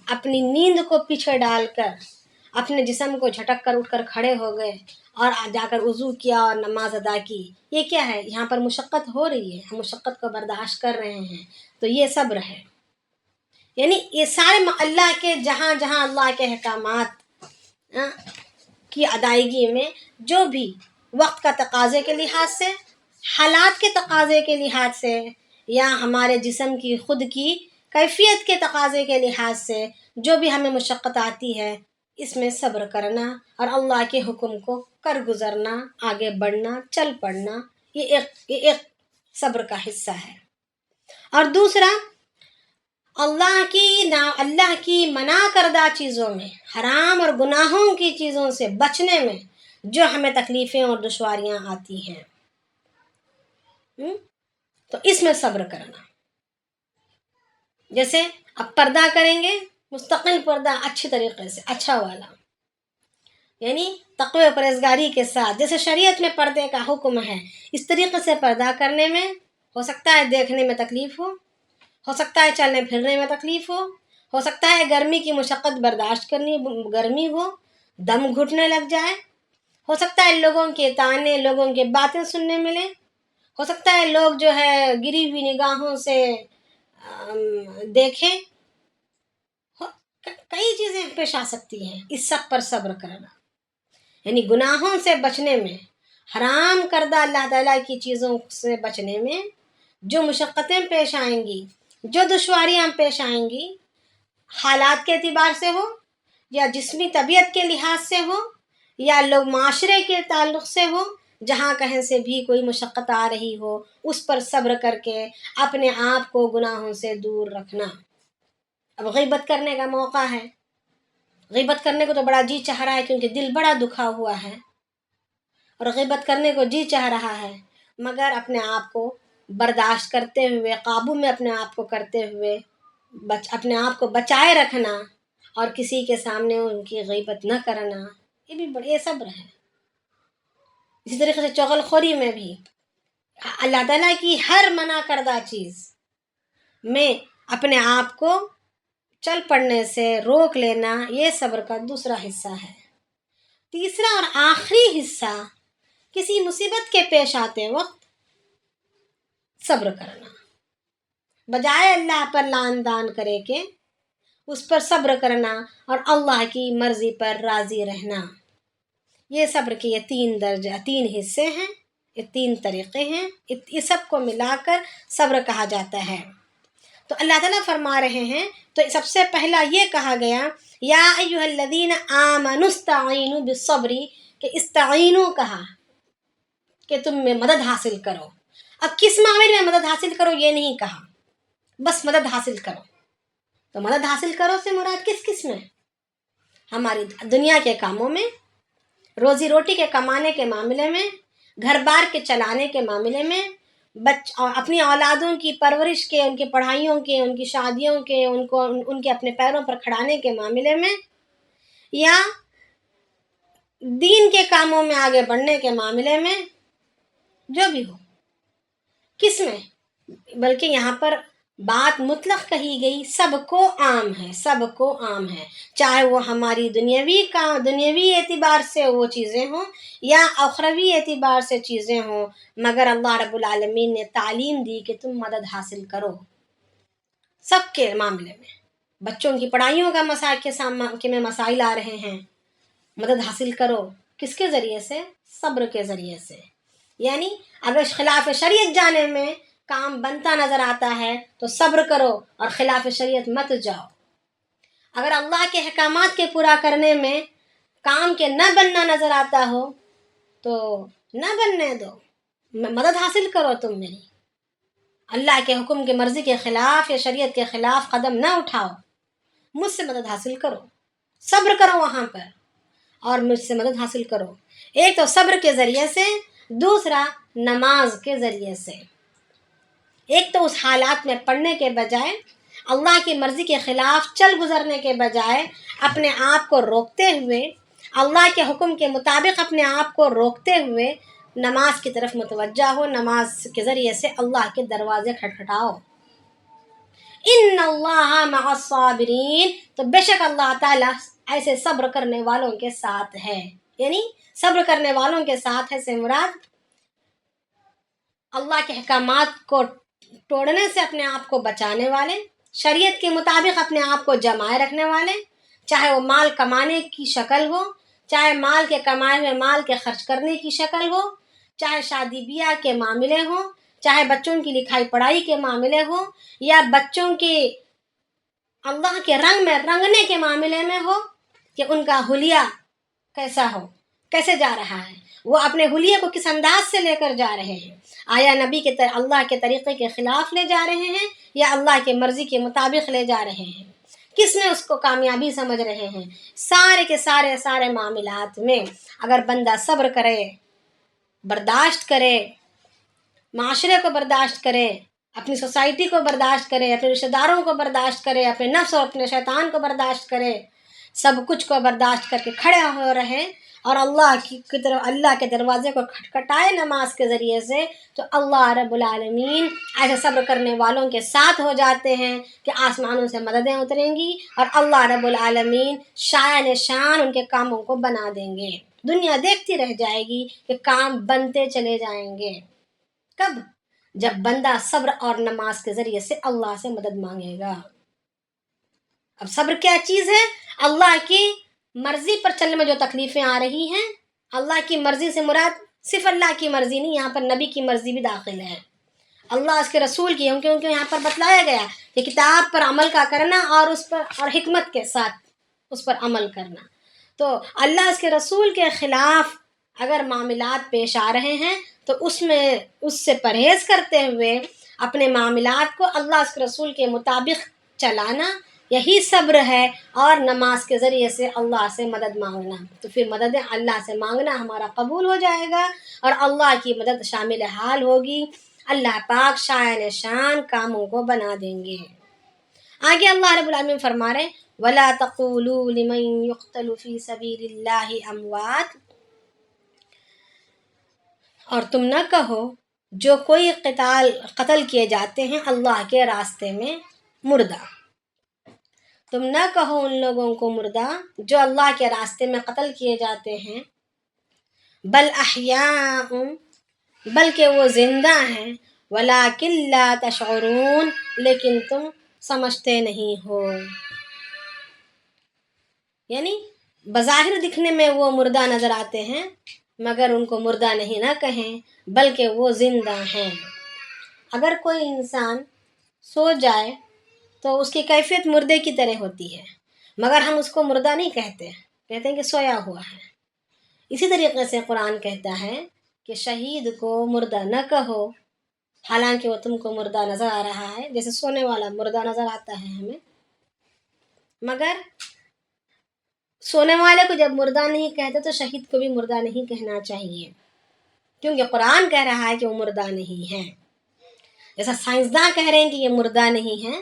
اپنی نیند کو پیچھے ڈال کر اپنے جسم کو جھٹک کر اٹھ کر کھڑے ہو گئے اور جا کر وضو کیا اور نماز ادا کی. یہ کیا ہے؟ یہاں پر مشقت ہو رہی ہے، ہم مشقت کو برداشت کر رہے ہیں، تو یہ صبر ہے. یعنی یہ سارے اللہ کے جہاں جہاں اللہ کے احکامات کی ادائیگی میں جو بھی وقت کا تقاضے کے لحاظ سے، حالات کے تقاضے کے لحاظ سے، یا ہمارے جسم کی خود کی کیفیت کے تقاضے کے لحاظ سے جو بھی ہمیں مشقت آتی ہے، اس میں صبر کرنا اور اللہ کے حکم کو کر گزرنا، آگے بڑھنا، چل پڑنا، یہ ایک صبر کا حصہ ہے. اور دوسرا، اللہ کی منع کردہ چیزوں میں، حرام اور گناہوں کی چیزوں سے بچنے میں جو ہمیں تکلیفیں اور دشواریاں آتی ہیں، تو اس میں صبر کرنا. جیسے اب پردہ کریں گے، مستقل پردہ اچھی طریقے سے، اچھا والا، یعنی تقوی و پرہیزگاری کے ساتھ، جیسے شریعت میں پردے کا حکم ہے، اس طریقے سے پردہ کرنے میں ہو سکتا ہے دیکھنے میں تکلیف ہو سکتا ہے چلنے پھرنے میں تکلیف ہو سکتا ہے گرمی کی مشقت برداشت کرنی، گرمی ہو، دم گھٹنے لگ جائے، ہو سکتا ہے لوگوں کے تانے، لوگوں کے باتیں سننے ملیں، ہو سکتا ہے لوگ جو ہے گری ہوئی نگاہوں سے دیکھیں، کئی چیزیں پیش آ سکتی ہیں. اس سب پر صبر کرنا، یعنی گناہوں سے بچنے میں، حرام کردہ اللہ تعالیٰ کی چیزوں سے بچنے میں جو مشقتیں پیش آئیں گی، جو دشواریاں پیش آئیں گی، حالات کے اعتبار سے ہو یا جسمی طبیعت کے لحاظ سے ہو یا لوگ معاشرے کے تعلق سے ہو، جہاں کہیں سے بھی کوئی مشقت آ رہی ہو، اس پر صبر کر کے اپنے آپ کو گناہوں سے دور رکھنا. اب غیبت کرنے کا موقع ہے، غیبت کرنے کو تو بڑا جی چاہ رہا ہے کیونکہ دل بڑا دکھا ہوا ہے اور غیبت کرنے کو جی چاہ رہا ہے، مگر اپنے آپ کو برداشت کرتے ہوئے، قابو میں اپنے آپ کو کرتے ہوئے، اپنے آپ کو بچائے رکھنا اور کسی کے سامنے ان کی غیبت نہ کرنا، یہ بھی بڑے صبر ہے. اسی طریقے سے چغل خوری میں بھی اللہ تعالیٰ کی ہر منع کردہ چیز میں اپنے آپ کو چل پڑنے سے روک لینا، یہ صبر کا دوسرا حصہ ہے. تیسرا اور آخری حصہ، کسی مصیبت کے پیش آتے وقت صبر کرنا، بجائے اللہ پر لعن دان کرے کہ اس پر صبر کرنا اور اللہ کی مرضی پر راضی رہنا. یہ صبر کے یہ 3 درجہ، 3 حصے ہیں، یہ 3 طریقے ہیں، یہ سب کو ملا کر صبر کہا جاتا ہے. تو اللہ تعالیٰ فرما رہے ہیں، تو سب سے پہلا یہ کہا گیا یا ایھا الذین آمنوا استعینوا بالصبر، کہ استعینوا کہا کہ تم میں مدد حاصل کرو. اب کس معاملے میں مدد حاصل کرو یہ نہیں کہا، بس مدد حاصل کرو. تو مدد حاصل کرو سے مراد کس میں؟ ہماری دنیا کے کاموں میں، روزی روٹی کے کمانے کے معاملے میں، گھر بار کے چلانے کے معاملے میں، اپنی اولادوں کی پرورش کے، ان کی پڑھائیوں کے، ان کی شادیوں کے، ان کے اپنے پیروں پر کھڑانے کے معاملے میں، یا دین کے کاموں میں آگے بڑھنے کے معاملے میں، جو بھی ہو. کس میں؟ بلکہ یہاں پر بات مطلق کہی گئی، سب کو عام ہے، سب کو عام ہے، چاہے وہ ہماری دنیاوی اعتبار سے وہ چیزیں ہوں یا اخروی اعتبار سے چیزیں ہوں، مگر اللہ رب العالمین نے تعلیم دی کہ تم مدد حاصل کرو سب کے معاملے میں. بچوں کی پڑھائیوں کا میں مسائل آ رہے ہیں، مدد حاصل کرو، کس کے ذریعے سے؟ صبر کے ذریعے سے. یعنی اگر خلاف شریعت جانے میں کام بنتا نظر آتا ہے تو صبر کرو اور خلاف شریعت مت جاؤ. اگر اللہ کے احکامات کے پورا کرنے میں کام کے نہ بننا نظر آتا ہو تو نہ بننے دو، مدد حاصل کرو. تم میری اللہ کے حکم کے مرضی کے خلاف یا شریعت کے خلاف قدم نہ اٹھاؤ، مجھ سے مدد حاصل کرو، صبر کرو وہاں پر اور مجھ سے مدد حاصل کرو. ایک تو صبر کے ذریعے سے، دوسرا نماز کے ذریعے سے. ایک تو اس حالات میں پڑھنے کے بجائے، اللہ کی مرضی کے خلاف چل گزرنے کے بجائے اپنے آپ کو روکتے ہوئے، اللہ کے حکم کے مطابق اپنے آپ کو روکتے ہوئے نماز کی طرف متوجہ ہو، نماز کے ذریعے سے اللہ کے دروازے کھٹکھٹاؤ۔ ان اللہ مع الصابرین، تو بے شک اللہ تعالیٰ ایسے صبر کرنے والوں کے ساتھ ہے، یعنی صبر کرنے والوں کے ساتھ ہے سے مراد اللہ کے احکامات کو توڑنے سے اپنے آپ کو بچانے والے، شریعت کے مطابق اپنے آپ کو جمائے رکھنے والے، چاہے وہ مال کمانے کی شکل ہو، چاہے مال کے کمائے ہوئے مال کے خرچ کرنے کی شکل ہو، چاہے شادی بیاہ کے معاملے ہوں، چاہے بچوں کی لکھائی پڑھائی کے معاملے ہوں، یا بچوں کے اللہ کے رنگ میں رنگنے کے معاملے میں ہو کہ ان کا حلیہ کیسا ہو، کیسے جا رہا ہے، وہ اپنے حلیے کو کس انداز سے لے کر جا رہے ہیں، آیا نبی کے اللہ کے طریقے کے خلاف لے جا رہے ہیں یا اللہ کے مرضی کے مطابق لے جا رہے ہیں، کس میں اس کو کامیابی سمجھ رہے ہیں۔ سارے کے سارے معاملات میں اگر بندہ صبر کرے، برداشت کرے، معاشرے کو برداشت کرے، اپنی سوسائٹی کو برداشت کرے، اپنے رشتہ داروں کو برداشت کرے، اپنے نفس اور اپنے شیطان کو برداشت کرے، سب کچھ کو برداشت کر کے کھڑے ہو رہے اور اللہ کی طرف اللہ کے دروازے کو کھٹکھٹائے نماز کے ذریعے سے، تو اللہ رب العالمین ایسے صبر کرنے والوں کے ساتھ ہو جاتے ہیں کہ آسمانوں سے مددیں اتریں گی اور اللہ رب العالمین شایان شان ان کے کاموں کو بنا دیں گے۔ دنیا دیکھتی رہ جائے گی کہ کام بنتے چلے جائیں گے۔ کب؟ جب بندہ صبر اور نماز کے ذریعے سے اللہ سے مدد مانگے گا۔ اب صبر کیا چیز ہے؟ اللہ کی مرضی پر چلنے میں جو تکلیفیں آ رہی ہیں، اللہ کی مرضی سے مراد صرف اللہ کی مرضی نہیں، یہاں پر نبی کی مرضی بھی داخل ہے، اللہ اس کے رسول کی، کیونکہ یہاں پر بتلایا گیا کہ کتاب پر عمل کا کرنا اور اس پر اور حکمت کے ساتھ اس پر عمل کرنا۔ تو اللہ اس کے رسول کے خلاف اگر معاملات پیش آ رہے ہیں تو اس سے پرہیز کرتے ہوئے اپنے معاملات کو اللہ اس کے رسول کے مطابق چلانا، یہی صبر ہے، اور نماز کے ذریعے سے اللہ سے مدد مانگنا، تو پھر مدد اللہ سے مانگنا ہمارا قبول ہو جائے گا اور اللہ کی مدد شامل حال ہوگی، اللہ پاک شایان شان کاموں کو بنا دیں گے۔ آگے اللہ رب العالمین فرما رہے وَلَا تَقُولُوا لِمَن يُقْتَلُ فِي سَبِيلِ اللَّهِ أَمْوَاتٌ، اور تم نہ کہو جو کوئی قتل کیے جاتے ہیں اللہ کے راستے میں مردہ، تم نہ کہو ان لوگوں کو مردہ جو اللہ کے راستے میں قتل کیے جاتے ہیں، بل احیاء، بلکہ وہ زندہ ہیں، ولیکن لا تشعرون، لیکن تم سمجھتے نہیں ہو، یعنی بظاہر دکھنے میں وہ مردہ نظر آتے ہیں مگر ان کو مردہ نہیں نہ کہیں بلکہ وہ زندہ ہیں۔ اگر کوئی انسان سو جائے تو اس کی کیفیت مردے کی طرح ہوتی ہے، مگر ہم اس کو مردہ نہیں کہتے ہیں کہ سویا ہوا ہے۔ اسی طریقے سے قرآن کہتا ہے کہ شہید کو مردہ نہ کہو، حالانکہ وہ تم کو مردہ نظر آ رہا ہے، جیسے سونے والا مردہ نظر آتا ہے ہمیں، مگر سونے والے کو جب مردہ نہیں کہتے تو شہید کو بھی مردہ نہیں کہنا چاہیے، کیونکہ قرآن کہہ رہا ہے کہ وہ مردہ نہیں ہے۔ جیسا سائنسداں کہہ رہے ہیں کہ یہ مردہ نہیں ہے،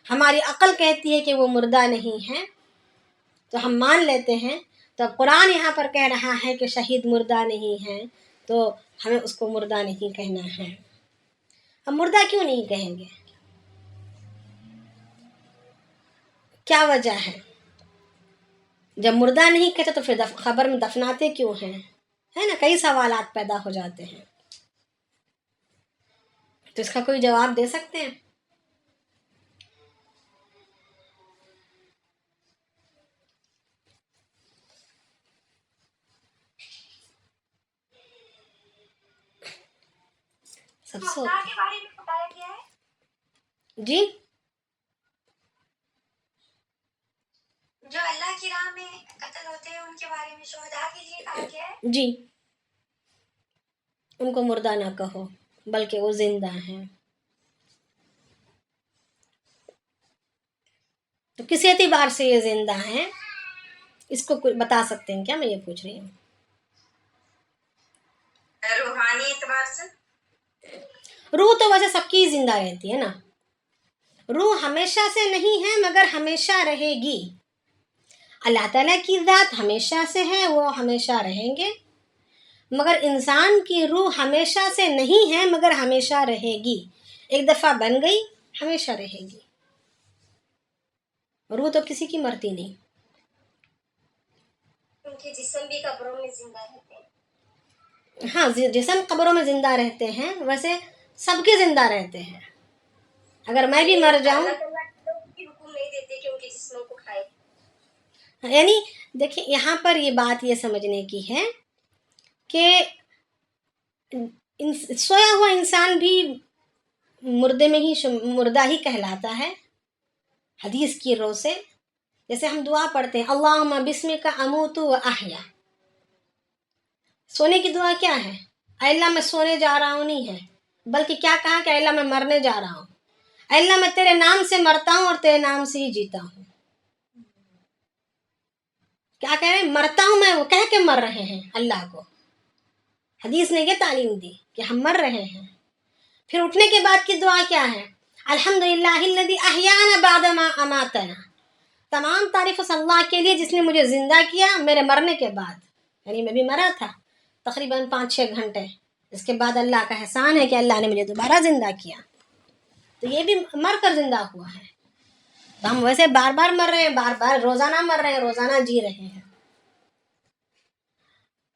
ہماری عقل کہتی ہے کہ وہ مردہ نہیں ہے، تو ہم مان لیتے ہیں، تو قرآن یہاں پر کہہ رہا ہے کہ شہید مردہ نہیں ہے تو ہمیں اس کو مردہ نہیں کہنا ہے۔ ہم مردہ کیوں نہیں کہیں گے؟ کیا وجہ ہے؟ جب مردہ نہیں کہتے تو پھر خبر میں دفناتے کیوں ہیں؟ ہے نا، کئی سوالات پیدا ہو جاتے ہیں، تو اس کا کوئی جواب دے سکتے ہیں؟ سب سے کے بارے میں بتایا گیا ہے، جی جو اللہ کی راہ میں قتل ہوتے ہیں ان کے بارے میں شہداء کے لیے کہا گیا ہے۔ جی، ان کو مردہ نہ کہو بلکہ وہ زندہ ہیں۔ تو کس اعتبار سے یہ زندہ ہیں، اس کو کوئی بتا سکتے ہیں کیا؟ میں یہ پوچھ رہی ہوں۔ روحانی اعتبار سے روح تو ویسے سب کی زندہ رہتی ہے نا، روح ہمیشہ سے نہیں ہے مگر ہمیشہ رہے گی، اللہ تعالیٰ کی ذات ہمیشہ سے ہے، وہ ہمیشہ رہیں گے، مگر انسان کی روح ہمیشہ سے نہیں ہے مگر ہمیشہ رہے گی. ایک دفعہ بن گئی ہمیشہ رہے گی. روح تو کسی کی مرتی نہیں. ان کے جسم بھی قبروں میں زندہ رہتے ہیں. ہاں جسم قبروں میں زندہ رہتے ہیں، ویسے سب کے زندہ رہتے ہیں. اگر میں بھی مر جاؤں، اللہ تعالیٰ لوگ بھی حکم نہیں دیتے کہ ان کے جسموں کو کھائے. یعنی دیکھیں یہاں پر یہ بات یہ سمجھنے کی ہے کہ سویا ہوا انسان بھی مردہ ہی کہلاتا ہے حدیث کی رو سے. جیسے ہم دعا پڑھتے ہیں اللہم بسمک اموت و احیا. سونے کی دعا کیا ہے؟ اے اللہ میں سونے جا رہا ہوں نہیں ہے، بلکہ کیا کہا کہ اے اللہ میں مرنے جا رہا ہوں. اے اللہ میں تیرے نام سے مرتا ہوں اور تیرے نام سے ہی جیتا ہوں. کیا کہہ رہے ہیں؟ مرتا ہوں میں، وہ کہہ کے مر رہے ہیں اللہ کو. حدیث نے یہ تعلیم دی کہ ہم مر رہے ہیں. پھر اٹھنے کے بعد کی دعا کیا ہے؟ الحمدللہ الذی احیانا بعد ما اماتنا. تمام تعریف اس اللہ کے لیے جس نے مجھے زندہ کیا میرے مرنے کے بعد. یعنی میں بھی مرا تھا تقریباً 5-6 گھنٹے، اس کے بعد اللہ کا احسان ہے کہ اللہ نے مجھے دوبارہ زندہ کیا. تو یہ بھی مر کر زندہ ہوا ہے. تو ہم ویسے بار بار مر رہے ہیں، بار بار روزانہ مر رہے ہیں، روزانہ جی رہے ہیں.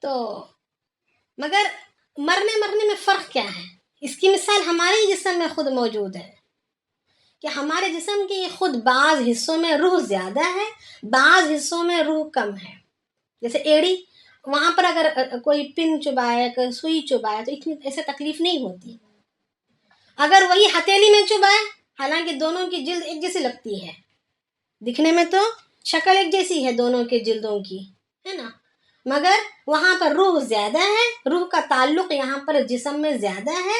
تو مگر مرنے میں فرق کیا ہے؟ اس کی مثال ہمارے جسم میں خود موجود ہے کہ ہمارے جسم کی خود بعض حصوں میں روح زیادہ ہے، بعض حصوں میں روح کم ہے. جیسے ایڑی، وہاں پر اگر کوئی پن چبائے، کوئی سوئی چبائے تو اتنی ایسے تکلیف نہیں ہوتی. اگر وہی ہتھیلی میں چبائے، حالانکہ دونوں کی جلد ایک جیسی لگتی ہے، دکھنے میں تو شکل ایک جیسی ہے دونوں کے جلدوں کی، ہے نا، مگر وہاں پر روح زیادہ ہے. روح کا تعلق یہاں پر جسم میں زیادہ ہے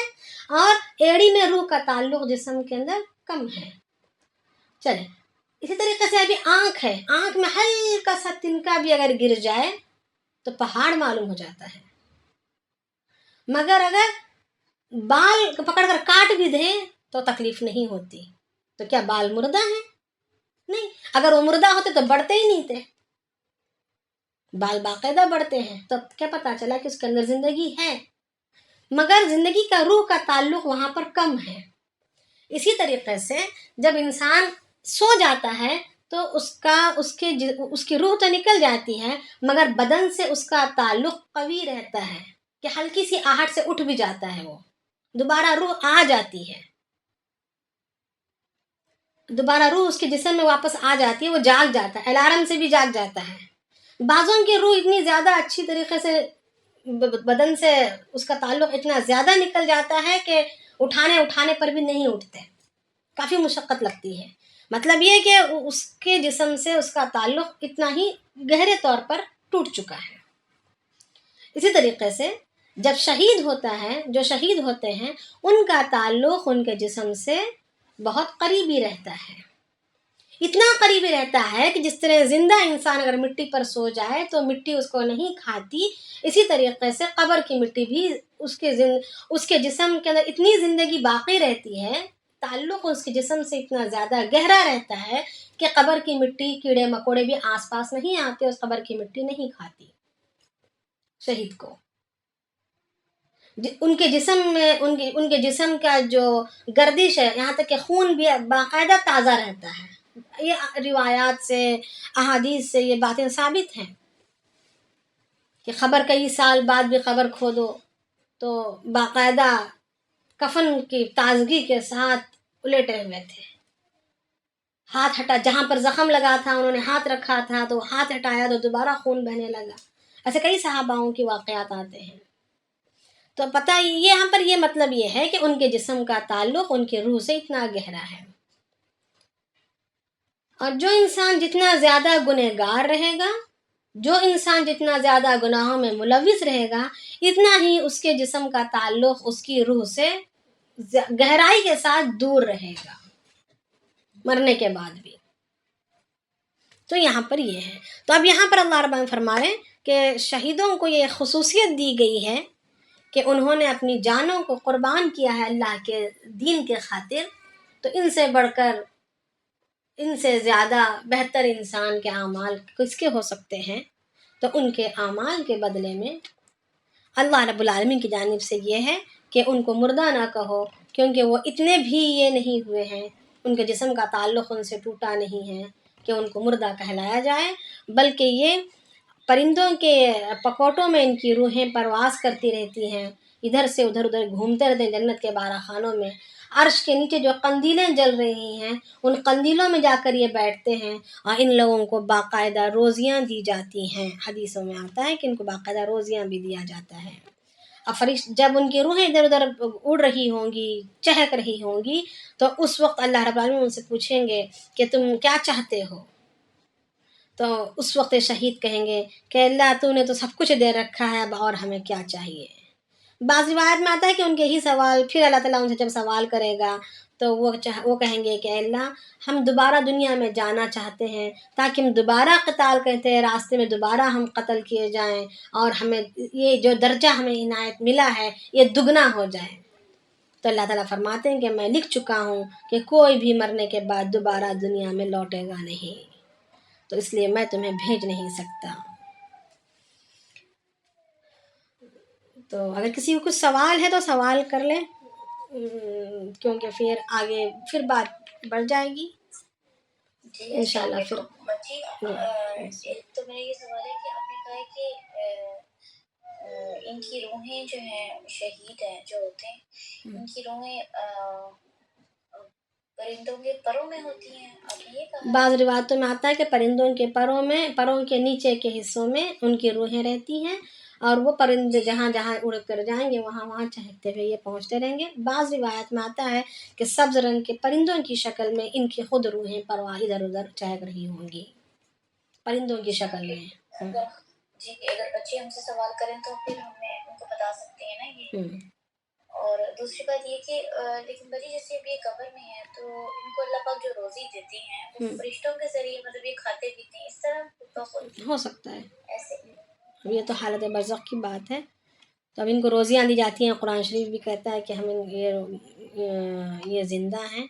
اور ایڑی میں روح کا تعلق جسم کے اندر کم ہے. چلے اسی طریقے سے ابھی آنکھ ہے، آنکھ میں ہلکا سا تنکا بھی اگر گر جائے تو پہاڑ معلوم ہو جاتا ہے. مگر اگر بال پکڑ کر کاٹ بھی دیں تو تکلیف نہیں ہوتی. تو کیا بال مردہ ہیں؟ نہیں. اگر وہ مردہ ہوتے تو بڑھتے ہی نہیں تھے. بال باقاعدہ بڑھتے ہیں. تو کیا پتا چلا کہ اس کے اندر زندگی ہے، مگر زندگی کا روح کا تعلق وہاں پر کم ہے. اسی طریقے سے جب انسان سو جاتا ہے تو اس کی روح تو نکل جاتی ہے مگر بدن سے اس کا تعلق قوی رہتا ہے کہ ہلکی سی آہٹ سے اٹھ بھی جاتا ہے، وہ دوبارہ روح آ جاتی ہے، دوبارہ روح اس کے جسم میں واپس آ جاتی ہے، وہ جاگ جاتا ہے، الارم سے بھی جاگ جاتا ہے. بعضوں کی روح اتنی زیادہ اچھی طریقے سے بدن سے اس کا تعلق اتنا زیادہ نکل جاتا ہے کہ اٹھانے پر بھی نہیں اٹھتے، کافی مشقت لگتی ہے. مطلب یہ کہ اس کے جسم سے اس کا تعلق اتنا ہی گہرے طور پر ٹوٹ چکا ہے. اسی طریقے سے جب شہید ہوتا ہے، جو شہید ہوتے ہیں ان کا تعلق ان کے جسم سے بہت قریبی رہتا ہے. اتنا قریبی رہتا ہے کہ جس طرح زندہ انسان اگر مٹی پر سو جائے تو مٹی اس کو نہیں کھاتی، اسی طریقے سے قبر کی مٹی بھی اس کے جسم کے اندر اتنی زندگی باقی رہتی ہے، تعلق اس کے جسم سے اتنا زیادہ گہرا رہتا ہے کہ قبر کی مٹی، کیڑے مکوڑے بھی آس پاس نہیں آتے، اس قبر کی مٹی نہیں کھاتی شہید کو. ان کے جسم میں ان کے جسم کا جو گردش ہے، یہاں تک کہ خون بھی باقاعدہ تازہ رہتا ہے. یہ روایات سے، احادیث سے یہ باتیں ثابت ہیں کہ قبر کئی سال بعد بھی قبر کھودو تو باقاعدہ کفن کی تازگی کے ساتھ الیٹے ہوئے تھے. ہاتھ ہٹا، جہاں پر زخم لگا تھا انہوں نے ہاتھ رکھا تھا تو ہاتھ ہٹایا تو دوبارہ خون بہنے لگا. ایسے کئی صحاباؤں کی واقعات آتے ہیں. تو پتہ یہ یہاں پر یہ مطلب یہ ہے کہ ان کے جسم کا تعلق ان کے روح سے اتنا گہرا ہے. اور جو انسان جتنا زیادہ گنہگار رہے گا، جو انسان جتنا زیادہ گناہوں میں ملوث رہے گا، اتنا ہی اس کے جسم کا تعلق اس کی روح سے گہرائی کے ساتھ دور رہے گا مرنے کے بعد بھی. تو یہاں پر یہ ہے. تو اب یہاں پر اللہ رب فرما رہے ہیں کہ شہیدوں کو یہ خصوصیت دی گئی ہے کہ انہوں نے اپنی جانوں کو قربان کیا ہے اللہ کے دین کے خاطر. تو ان سے بڑھ کر، ان سے زیادہ بہتر انسان کے اعمال کس کے ہو سکتے ہیں؟ تو ان کے اعمال کے بدلے میں اللہ رب العالمین کی جانب سے یہ ہے کہ ان کو مردہ نہ کہو، کیونکہ وہ اتنے بھی یہ نہیں ہوئے ہیں، ان کے جسم کا تعلق ان سے ٹوٹا نہیں ہے کہ ان کو مردہ کہلایا جائے، بلکہ یہ پرندوں کے پکوٹوں میں ان کی روحیں پرواز کرتی رہتی ہیں، ادھر سے ادھر گھومتے رہتے ہیں جنت کے بارہ خانوں میں، عرش کے نیچے جو قندیلیں جل رہی ہیں ان قندیلوں میں جا کر یہ بیٹھتے ہیں، اور ان لوگوں کو باقاعدہ روزیاں دی جاتی ہیں، حدیثوں میں آتا ہے کہ ان کو باقاعدہ روزیاں بھی دیا جاتا ہے، اور جب ان کی روحیں ادھر ادھر اڑ رہی ہوں گی، چہک رہی ہوں گی، تو اس وقت اللہ رب العالمین ان سے پوچھیں گے کہ تم کیا چاہتے ہو؟ تو اس وقت شہید کہیں گے کہ اللہ تو نے تو سب کچھ دے رکھا ہے، اب اور ہمیں کیا چاہیے؟ بعض روایت میں آتا ہے کہ ان کے ہی سوال پھر اللہ تعالیٰ ان سے جب سوال کرے گا تو وہ کہیں گے کہ اللہ ہم دوبارہ دنیا میں جانا چاہتے ہیں تاکہ ہم دوبارہ قتال کرتے ہیں، راستے میں دوبارہ ہم قتل کیے جائیں اور ہمیں یہ جو درجہ ہمیں عنایت ملا ہے یہ دگنا ہو جائے۔ تو اللہ تعالیٰ فرماتے ہیں کہ میں لکھ چکا ہوں کہ کوئی بھی مرنے کے بعد دوبارہ دنیا میں لوٹے گا نہیں، تو اس لیے میں تمہیں بھیج نہیں سکتا۔ تو اگر کسی کو کچھ سوال ہے تو سوال کر لیں، کیونکہ پھر آگے پھر بات بڑھ جائے گی جی انشاءاللہ۔ پھر جی ایک تو میرا یہ سوال ہے کہ آپ نے کہا ہے کہ ان کی روحیں جو ہیں شہید ہیں جو ہوتے ہیں ان کی روحیں پرندوں کے پروں میں ہوتی ہیں، آپ نے یہ کہا؟ بعض روایتوں میں آتا ہے کہ پرندوں کے پروں کے نیچے کے حصوں میں ان کی روحیں رہتی ہیں، اور وہ پرندے جہاں جہاں اڑ کر جائیں گے وہاں وہاں چہکتے ہوئے یہ پہنچتے رہیں گے۔ بعض روایت میں آتا ہے کہ سبز رنگ کے پرندوں کی شکل میں ان کی خود روحیں پرواہ ادھر ادھر چہک رہی ہوں گی، پرندوں کی شکل میں۔ جی اگر بچے ہم سے سوال کریں تو پھر ہمیں ان کو بتا سکتے ہیں نا یہ۔ اور دوسری بات یہ کہ لیکن بچے جیسے ابھی قبر میں ہیں تو ان کو اللہ پاک جو روزی دیتی ہیں وہ فرشتوں کے ذریعے مطلب یہ کھاتے پیتے ہیں، اس طرح ہو سکتا ہے، ایسے یہ تو حالت برزخ کی بات ہے، تو اب ان کو روزیاں دی جاتی ہیں۔ قرآن شریف بھی کہتا ہے کہ ہم یہ زندہ ہیں،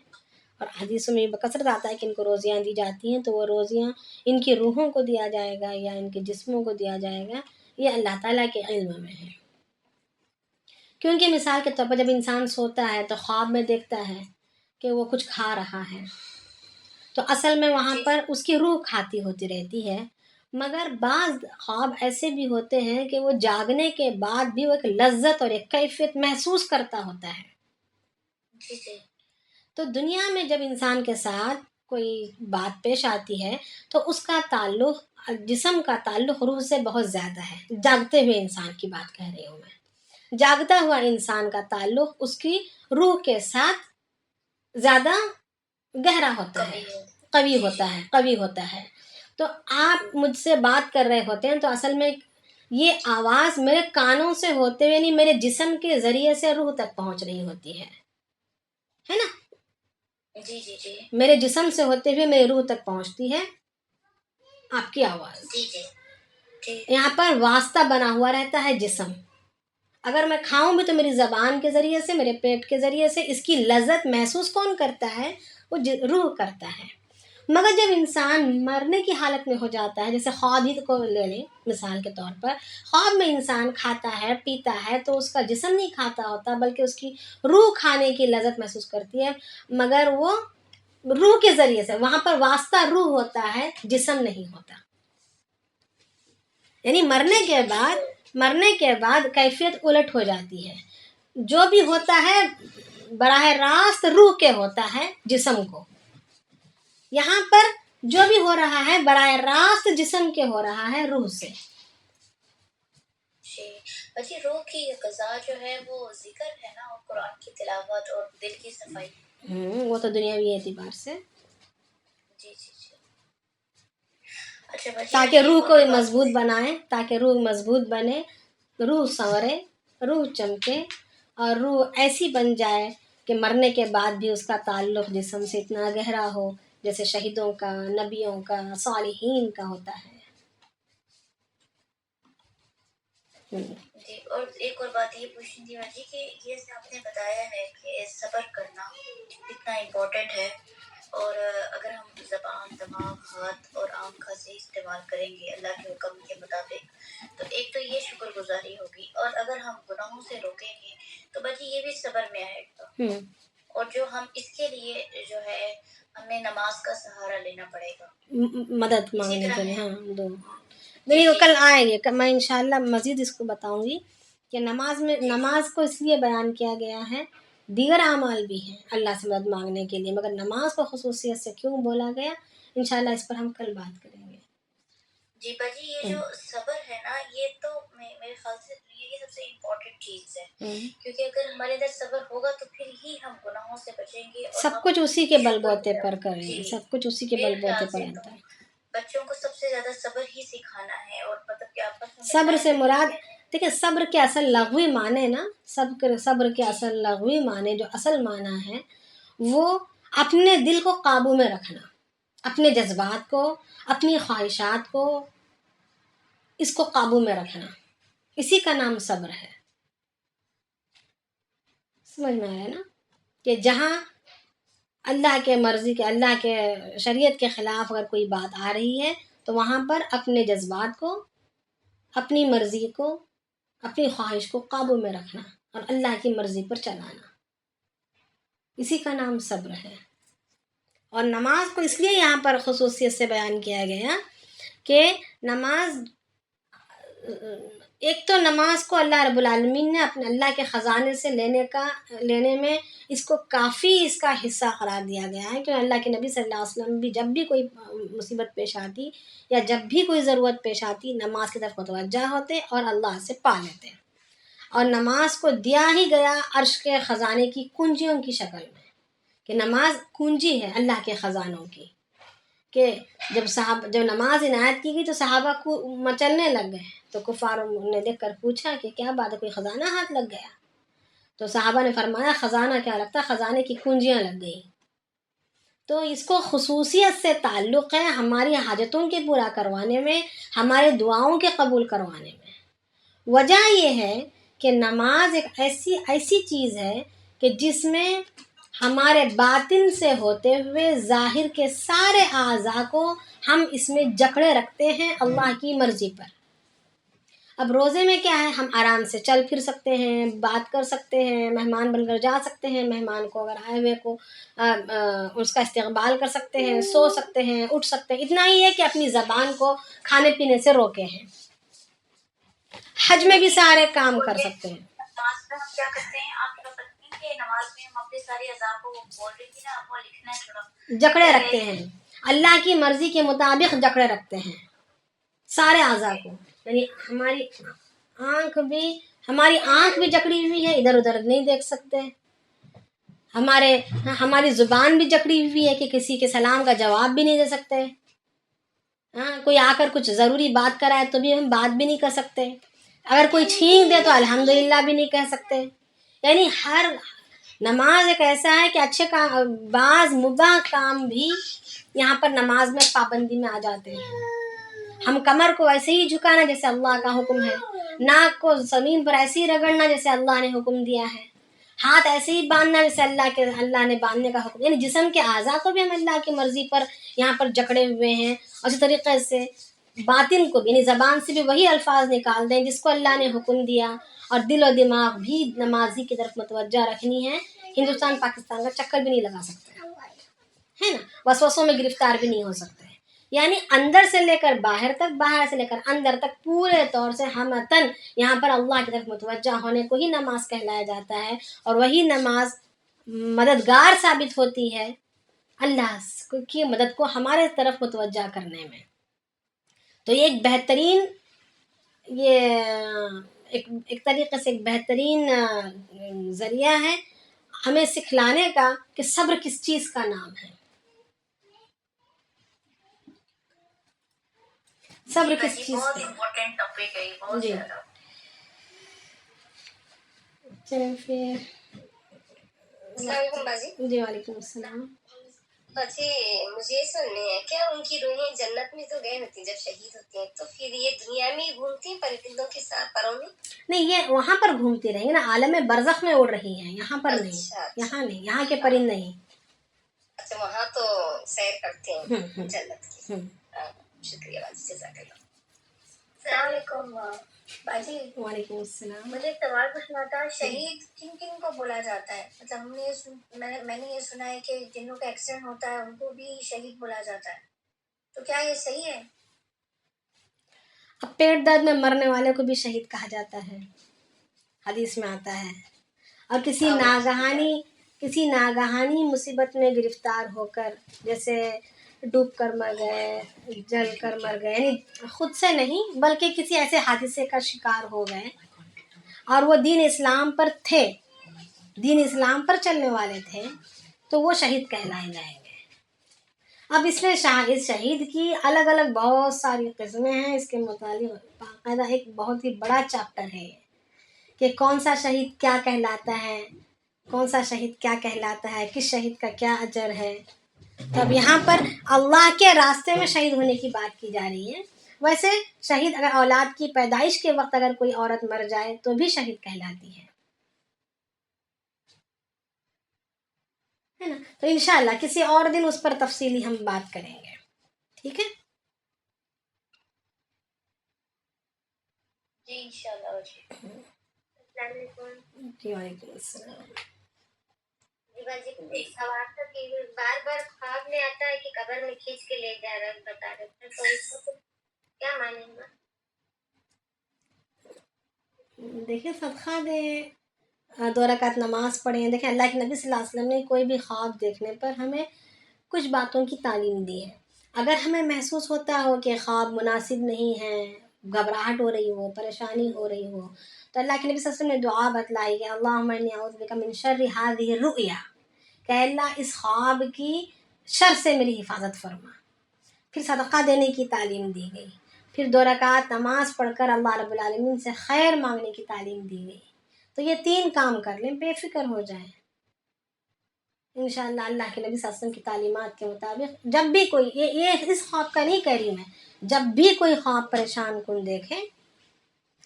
اور حدیثوں میں بکثرت آتا ہے کہ ان کو روزیاں دی جاتی ہیں، تو وہ روزیاں ان کی روحوں کو دیا جائے گا یا ان کے جسموں کو دیا جائے گا، یہ اللہ تعالیٰ کے علم میں ہے۔ کیونکہ مثال کے طور پر جب انسان سوتا ہے تو خواب میں دیکھتا ہے کہ وہ کچھ کھا رہا ہے، تو اصل میں وہاں پر اس کی روح کھاتی ہوتی رہتی ہے، مگر بعض خواب ایسے بھی ہوتے ہیں کہ وہ جاگنے کے بعد بھی وہ ایک لذت اور ایک کیفیت محسوس کرتا ہوتا ہے۔ تو دنیا میں جب انسان کے ساتھ کوئی بات پیش آتی ہے تو اس کا تعلق جسم کا تعلق روح سے بہت زیادہ ہے، جاگتے ہوئے انسان کی بات کہہ رہی ہوں میں، جاگتا ہوا انسان کا تعلق اس کی روح کے ساتھ زیادہ گہرا ہوتا ہے، قوی ہوتا ہے۔ تو آپ مجھ سے بات کر رہے ہوتے ہیں تو اصل میں یہ آواز میرے کانوں سے ہوتے ہوئے نہیں، میرے جسم کے ذریعے سے روح تک پہنچ رہی ہوتی ہے نا؟ جی جی جی میرے جسم سے ہوتے ہوئے میری روح تک پہنچتی ہے آپ کی آواز۔ جی جی یہاں پر واسطہ بنا ہوا رہتا ہے جسم، اگر میں کھاؤں بھی تو میری زبان کے ذریعے سے، میرے پیٹ کے ذریعے سے، اس کی لذت محسوس کون کرتا ہے؟ وہ روح کرتا ہے۔ مگر جب انسان مرنے کی حالت میں ہو جاتا ہے، جیسے خواب ہی کو لے لیں مثال کے طور پر، خواب میں انسان کھاتا ہے پیتا ہے تو اس کا جسم نہیں کھاتا ہوتا بلکہ اس کی روح کھانے کی لذت محسوس کرتی ہے، مگر وہ روح کے ذریعے سے، وہاں پر واسطہ روح ہوتا ہے، جسم نہیں ہوتا۔ یعنی مرنے کے بعد کیفیت الٹ ہو جاتی ہے، جو بھی ہوتا ہے براہ راست روح کے ہوتا ہے جسم کو، یہاں پر جو بھی ہو رہا ہے براہ راست جسم کے ہو رہا ہے روح سے۔ جی روح کی غذا جو ہے وہ ذکر ہے نا، اور قرآن کی تلاوت اور دل کی صفائی۔ وہ تو دنیاوی اعتبار سے، جی جی جی اچھا، تاکہ روح کو مضبوط بنائیں، تاکہ روح مضبوط بنے، روح سنورے، روح چمکے، اور روح ایسی بن جائے کہ مرنے کے بعد بھی اس کا تعلق جسم سے اتنا گہرا ہو جیسے شہیدوں کا، نبیوں کا، صالحین کا ہوتا ہے۔ جی اور ایک اور بات یہ پوچھنی تھی جی کہ یہ آپ نے بتایا ہے کہ صبر کرنا کتنا امپورٹنٹ ہے، اور اگر ہم زبان، دماغ، ہاتھ اور آنکھ کا صحیح استعمال کریں گے اللہ کے حکم کے مطابق تو ایک تو یہ شکر گزاری ہوگی، اور اگر ہم گناہوں سے روکیں گے تو بچی یہ بھی صبر میں آئے گا، اور جو ہم اس کے لیے جو ہے ہمیں نماز کا سہارا لینا پڑے گا، مدد مانگنے کے لیے. ہاں دو نہیں، وہ کل آئیں گے، میں انشاءاللہ مزید اس کو بتاؤں گی کہ نماز کو اس لیے بیان کیا گیا ہے، دیگر اعمال بھی ہیں اللہ سے مدد مانگنے کے لیے، مگر نماز کو خصوصیت سے کیوں بولا گیا، انشاءاللہ اس پر ہم کل بات کریں گے. جی باجی، یہ جو صبر ہے نا، یہ تو میرے خیال سے یہ سب سے امپورٹنٹ چیز ہے، کیونکہ اگر ہمارے اندر صبر ہوگا تو پھر ہی ہم گناہوں سے بچیں گے، اور سب کچھ اسی کے بل بوتے پر کریں گے، سب کچھ اسی کے بل بوتے پر آتا ہے. بچوں کو سب سے زیادہ صبر ہی سکھانا ہے، اور مطلب کہ آپس میں صبر سے مراد دیکھیں، صبر کے اصل لغوی معنی نا، صبر کے اصل لغوی معنی جو اصل معنی ہے وہ اپنے دل کو قابو میں رکھنا، اپنے جذبات کو، اپنی خواہشات کو، اس کو قابو میں رکھنا، اسی کا نام صبر ہے. سمجھ میں آیا نا، کہ جہاں اللہ کے مرضی کے، اللہ کے شریعت کے خلاف اگر کوئی بات آ رہی ہے تو وہاں پر اپنے جذبات کو، اپنی مرضی کو، اپنی خواہش کو قابو میں رکھنا اور اللہ کی مرضی پر چلانا، اسی کا نام صبر ہے. اور نماز کو اس لیے یہاں پر خصوصیت سے بیان کیا گیا کہ نماز، ایک تو نماز کو اللہ رب العالمین نے اپنے اللہ کے خزانے سے لینے میں اس کو کافی اس کا حصہ قرار دیا گیا ہے، کہ اللہ کے نبی صلی اللہ علیہ وسلم بھی جب بھی کوئی مصیبت پیش آتی یا جب بھی کوئی ضرورت پیش آتی نماز کی طرف متوجہ ہوتے اور اللہ سے پا لیتے. اور نماز کو دیا ہی گیا عرش کے خزانے کی کنجیوں کی شکل میں، کہ نماز کنجی ہے اللہ کے خزانوں کی، کہ جب نماز عنایت کی گئی تو صحابہ کو مچلنے لگ گئے، تو کفار نے دیکھ کر پوچھا کہ کیا بات ہے، کوئی خزانہ ہاتھ لگ گیا؟ تو صحابہ نے فرمایا خزانہ کیا لگتا، خزانے کی کنجیاں لگ گئی. تو اس کو خصوصیت سے تعلق ہے ہماری حاجتوں کے پورا کروانے میں، ہمارے دعاؤں کے قبول کروانے میں. وجہ یہ ہے کہ نماز ایک ایسی چیز ہے کہ جس میں ہمارے باطن سے ہوتے ہوئے ظاہر کے سارے اعضاء کو ہم اس میں جکڑے رکھتے ہیں اللہ کی مرضی پر. اب روزے میں کیا ہے، ہم آرام سے چل پھر سکتے ہیں، بات کر سکتے ہیں، مہمان بن کر جا سکتے ہیں، مہمان کو اگر آئے ہوئے کو اس کا استقبال کر سکتے ہیں، سو سکتے ہیں، اٹھ سکتے ہیں. اتنا ہی ہے کہ اپنی زبان کو کھانے پینے سے روکے ہیں. حج میں بھی سارے کام کر سکتے ہیں. نماز میں ہم کیا کرتے ہیں، آپ کو پتہ نہیں کہ نماز میں ہم اپنے سارے اعضاء کو بول رہی تھی نا، وہ لکھنا ہے تھوڑا، جکڑے رکھتے ہیں، اللہ کی مرضی کے مطابق جکڑے رکھتے ہیں سارے اعضاء کو. یعنی ہماری آنکھ بھی جکڑی ہوئی ہے، ادھر ادھر نہیں دیکھ سکتے. ہماری زبان بھی جکڑی ہوئی ہے کہ کسی کے سلام کا جواب بھی نہیں دے سکتے. کوئی آ کر کچھ ضروری بات کرائے تو بھی ہم بات بھی نہیں کر سکتے. اگر کوئی چھینک دے تو الحمدللہ بھی نہیں کہہ سکتے. یعنی ہر نماز ایک ایسا ہے کہ اچھے بعض مباح کام بھی یہاں پر نماز میں پابندی میں آ جاتے ہیں. ہم کمر کو ایسے ہی جھکانا جیسے اللہ کا حکم ہے، ناک کو زمین پر ایسے ہی رگڑنا جیسے اللہ نے حکم دیا ہے، ہاتھ ایسے ہی باندھنا جیسے اللہ نے باندھنے کا حکم. یعنی جسم کے اعضاء کو بھی ہم اللہ کی مرضی پر یہاں پر جکڑے ہوئے ہیں. اور اسی طریقے سے باطن کو بھی، یعنی زبان سے بھی وہی الفاظ نکال دیں جس کو اللہ نے حکم دیا. اور دل و دماغ بھی نمازی کی طرف متوجہ رکھنی ہے. ہندوستان پاکستان کا چکر بھی نہیں لگا سکتے ہے نا، وسوسوں میں گرفتار بھی نہیں ہو سکتے. یعنی اندر سے لے کر باہر تک، باہر سے لے کر اندر تک پورے طور سے ہمتن یہاں پر اللہ کی طرف متوجہ ہونے کو ہی نماز کہلایا جاتا ہے. اور وہی نماز مددگار ثابت ہوتی ہے اللہ کی مدد کو ہمارے طرف متوجہ کرنے میں. تو یہ ایک بہترین، ایک طریقے سے ایک بہترین ذریعہ ہے ہمیں سکھلانے کا کہ صبر کس چیز کا نام ہے، صبر کس چیز بہت کا. امپورٹنٹ ٹاپک ہے، بہت جی زیادہ. چلیں پھر. السلام علیکم باجی. جی وعلیکم السلام. باجی مجھے یہ سننے ہے، کیا ان کی روحیں جنت میں تو گئے ہوتی جب شہید ہوتی ہیں، تو پھر یہ دنیا میں ہی گھومتی ہیں پرندوں کے ساتھ، پروں میں؟ نہیں، یہ وہاں پر گھومتی رہیں گی نا، عالم برزخ میں اڑ رہی ہیں، یہاں پر نہیں. اچھا. یہاں نہیں، یہاں کے پرند نہیں. اچھا وہاں تو سیر کرتے ہیں جنت کی. شکریہ باجی, جزاک اللہ. السلام علیکم باجی. وعلیکم السلام. مجھے ایک سوال پوچھنا تھا, شہید کن کن کو بولا جاتا ہے؟ مطلب میں نے یہ سنا ہے کہ جن لوگ کا ایکسیڈنٹ ہوتا ہے ان کو بھی شہید بولا جاتا ہے, تو کیا یہ صحیح ہے؟ اب پیٹ درد میں مرنے والے کو بھی شہید کہا جاتا ہے, حدیث میں آتا ہے. اور کسی ناگہانی مصیبت میں گرفتار ہو کر, جیسے ڈوب کر مر گئے, جل کر مر گئے, یعنی خود سے نہیں بلکہ کسی ایسے حادثے کا شکار ہو گئے اور وہ دین اسلام پر تھے, دین اسلام پر چلنے والے تھے, تو وہ شہید کہلائے جائیں گے. اب اس میں اس شہید کی الگ الگ بہت ساری قسمیں ہیں. اس کے متعلق باقاعدہ ایک بہت ہی بڑا چیپٹر ہے کہ کون سا شہید کیا کہلاتا ہے, کون سا شہید کیا کہلاتا ہے, کس شہید کا کیا اجر ہے. تو اب یہاں پر اللہ کے راستے میں شہید ہونے کی بات کی جا رہی ہے. ویسے شہید اگر اولاد کی پیدائش کے وقت اگر کوئی عورت مر جائے تو بھی شہید کہلاتی ہے نا. تو انشاءاللہ کسی اور دن اس پر تفصیلی ہم بات کریں گے, ٹھیک ہے. جی انشاءاللہ. السلام علیکم. جی وعلیکم السلام. جی باجی ایک سوال تھا کہ بار بار خواب میں آتا ہے کہ قبر میں کھینچ کے لے جا رہا ہے, بتا رہے تھے, تو اس کو کیا مانیں گا؟ دیکھیں صدقہ دیں, 2 رکعت نماز پڑھیں. دیکھیں اللہ کے نبی صلی اللہ علیہ وسلم نے کوئی بھی خواب دیکھنے پر ہمیں کچھ باتوں کی تعلیم دی ہے. اگر ہمیں محسوس ہوتا ہو کہ خواب مناسب نہیں ہے, گھبراہٹ ہو رہی ہو, پریشانی ہو رہی ہو, تو اللہ کے نبی صلی اللہ علیہ وسلم نے دعا بتلائی کہ اللہم انی اعوذ بک من شر ہذہ الرؤیا, کہ اللہ اس خواب کی شر سے میری حفاظت فرما. پھر صدقہ دینے کی تعلیم دی گئی. پھر 2 رکعت نماز پڑھ کر اللہ رب العالمین سے خیر مانگنے کی تعلیم دی گئی. تو یہ 3 کام کر لیں, بے فکر ہو جائیں. انشاءاللہ اللہ کے نبی صلی اللہ علیہ وسلم کی تعلیمات کے مطابق جب بھی کوئی یہ اس خواب کا نہیں کہہ رہی میں, جب بھی کوئی خواب پریشان کن دیکھیں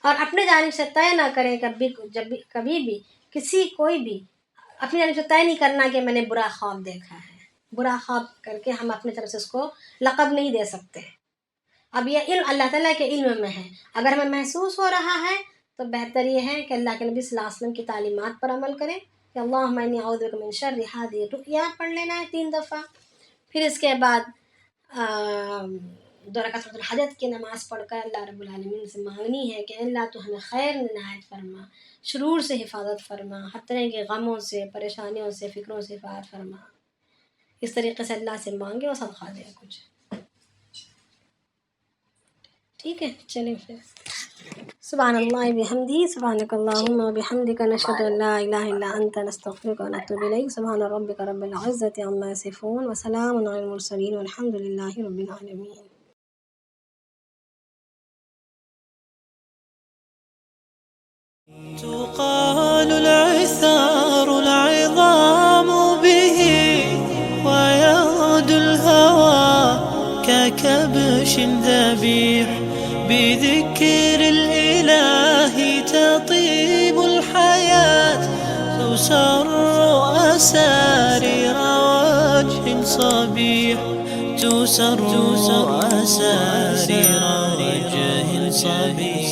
اور اپنے جانب سے طے نہ کریں, کبھی بھی کوئی بھی اپنی جانب سے طے نہیں کرنا کہ میں نے برا خواب دیکھا ہے. برا خواب کر کے ہم اپنی طرف سے اس کو لقب نہیں دے سکتے. اب یہ علم اللہ تعالیٰ کے علم میں ہے. اگر ہمیں محسوس ہو رہا ہے تو بہتر یہ ہے کہ اللہ کے نبی صلی اللہ علیہ وسلم کی تعلیمات پر عمل کریں کہ اللہم انی اعوذ بک من شر ہذہ الرؤیا پڑھ لینا ہے 3 دفعہ. پھر اس کے بعد 2 رکعت الحاجت کی نماز پڑھ کر اللہ رب العالمین سے مانگنی ہے کہ اللہ تو ہمیں خیر عنایت فرما, شرور سے حفاظت فرما, ہر طرح کے غموں سے, پریشانیوں سے, فکروں سے حفاظت فرما. اس طریقے سے اللہ سے مانگے اور صدقہ دیں کچھ, ٹھیک ہے. چلیں پھر سبحان اللہ بحمدہ, سبحانک اللہم وبحمدک, نشہد ان لا الہ الا انت, نستغفرک ونتوب الیک. سبحان ربک رب العزۃ عما یصفون وسلام علی المرسلین والحمد للہ رب العالمین. تقال العثار العظام به ويعود الهوى ككبش ذبيح بذكر الإله تطيب الحياة تسر أسارير وجه صبيح تسر أسارير وجه صبيح.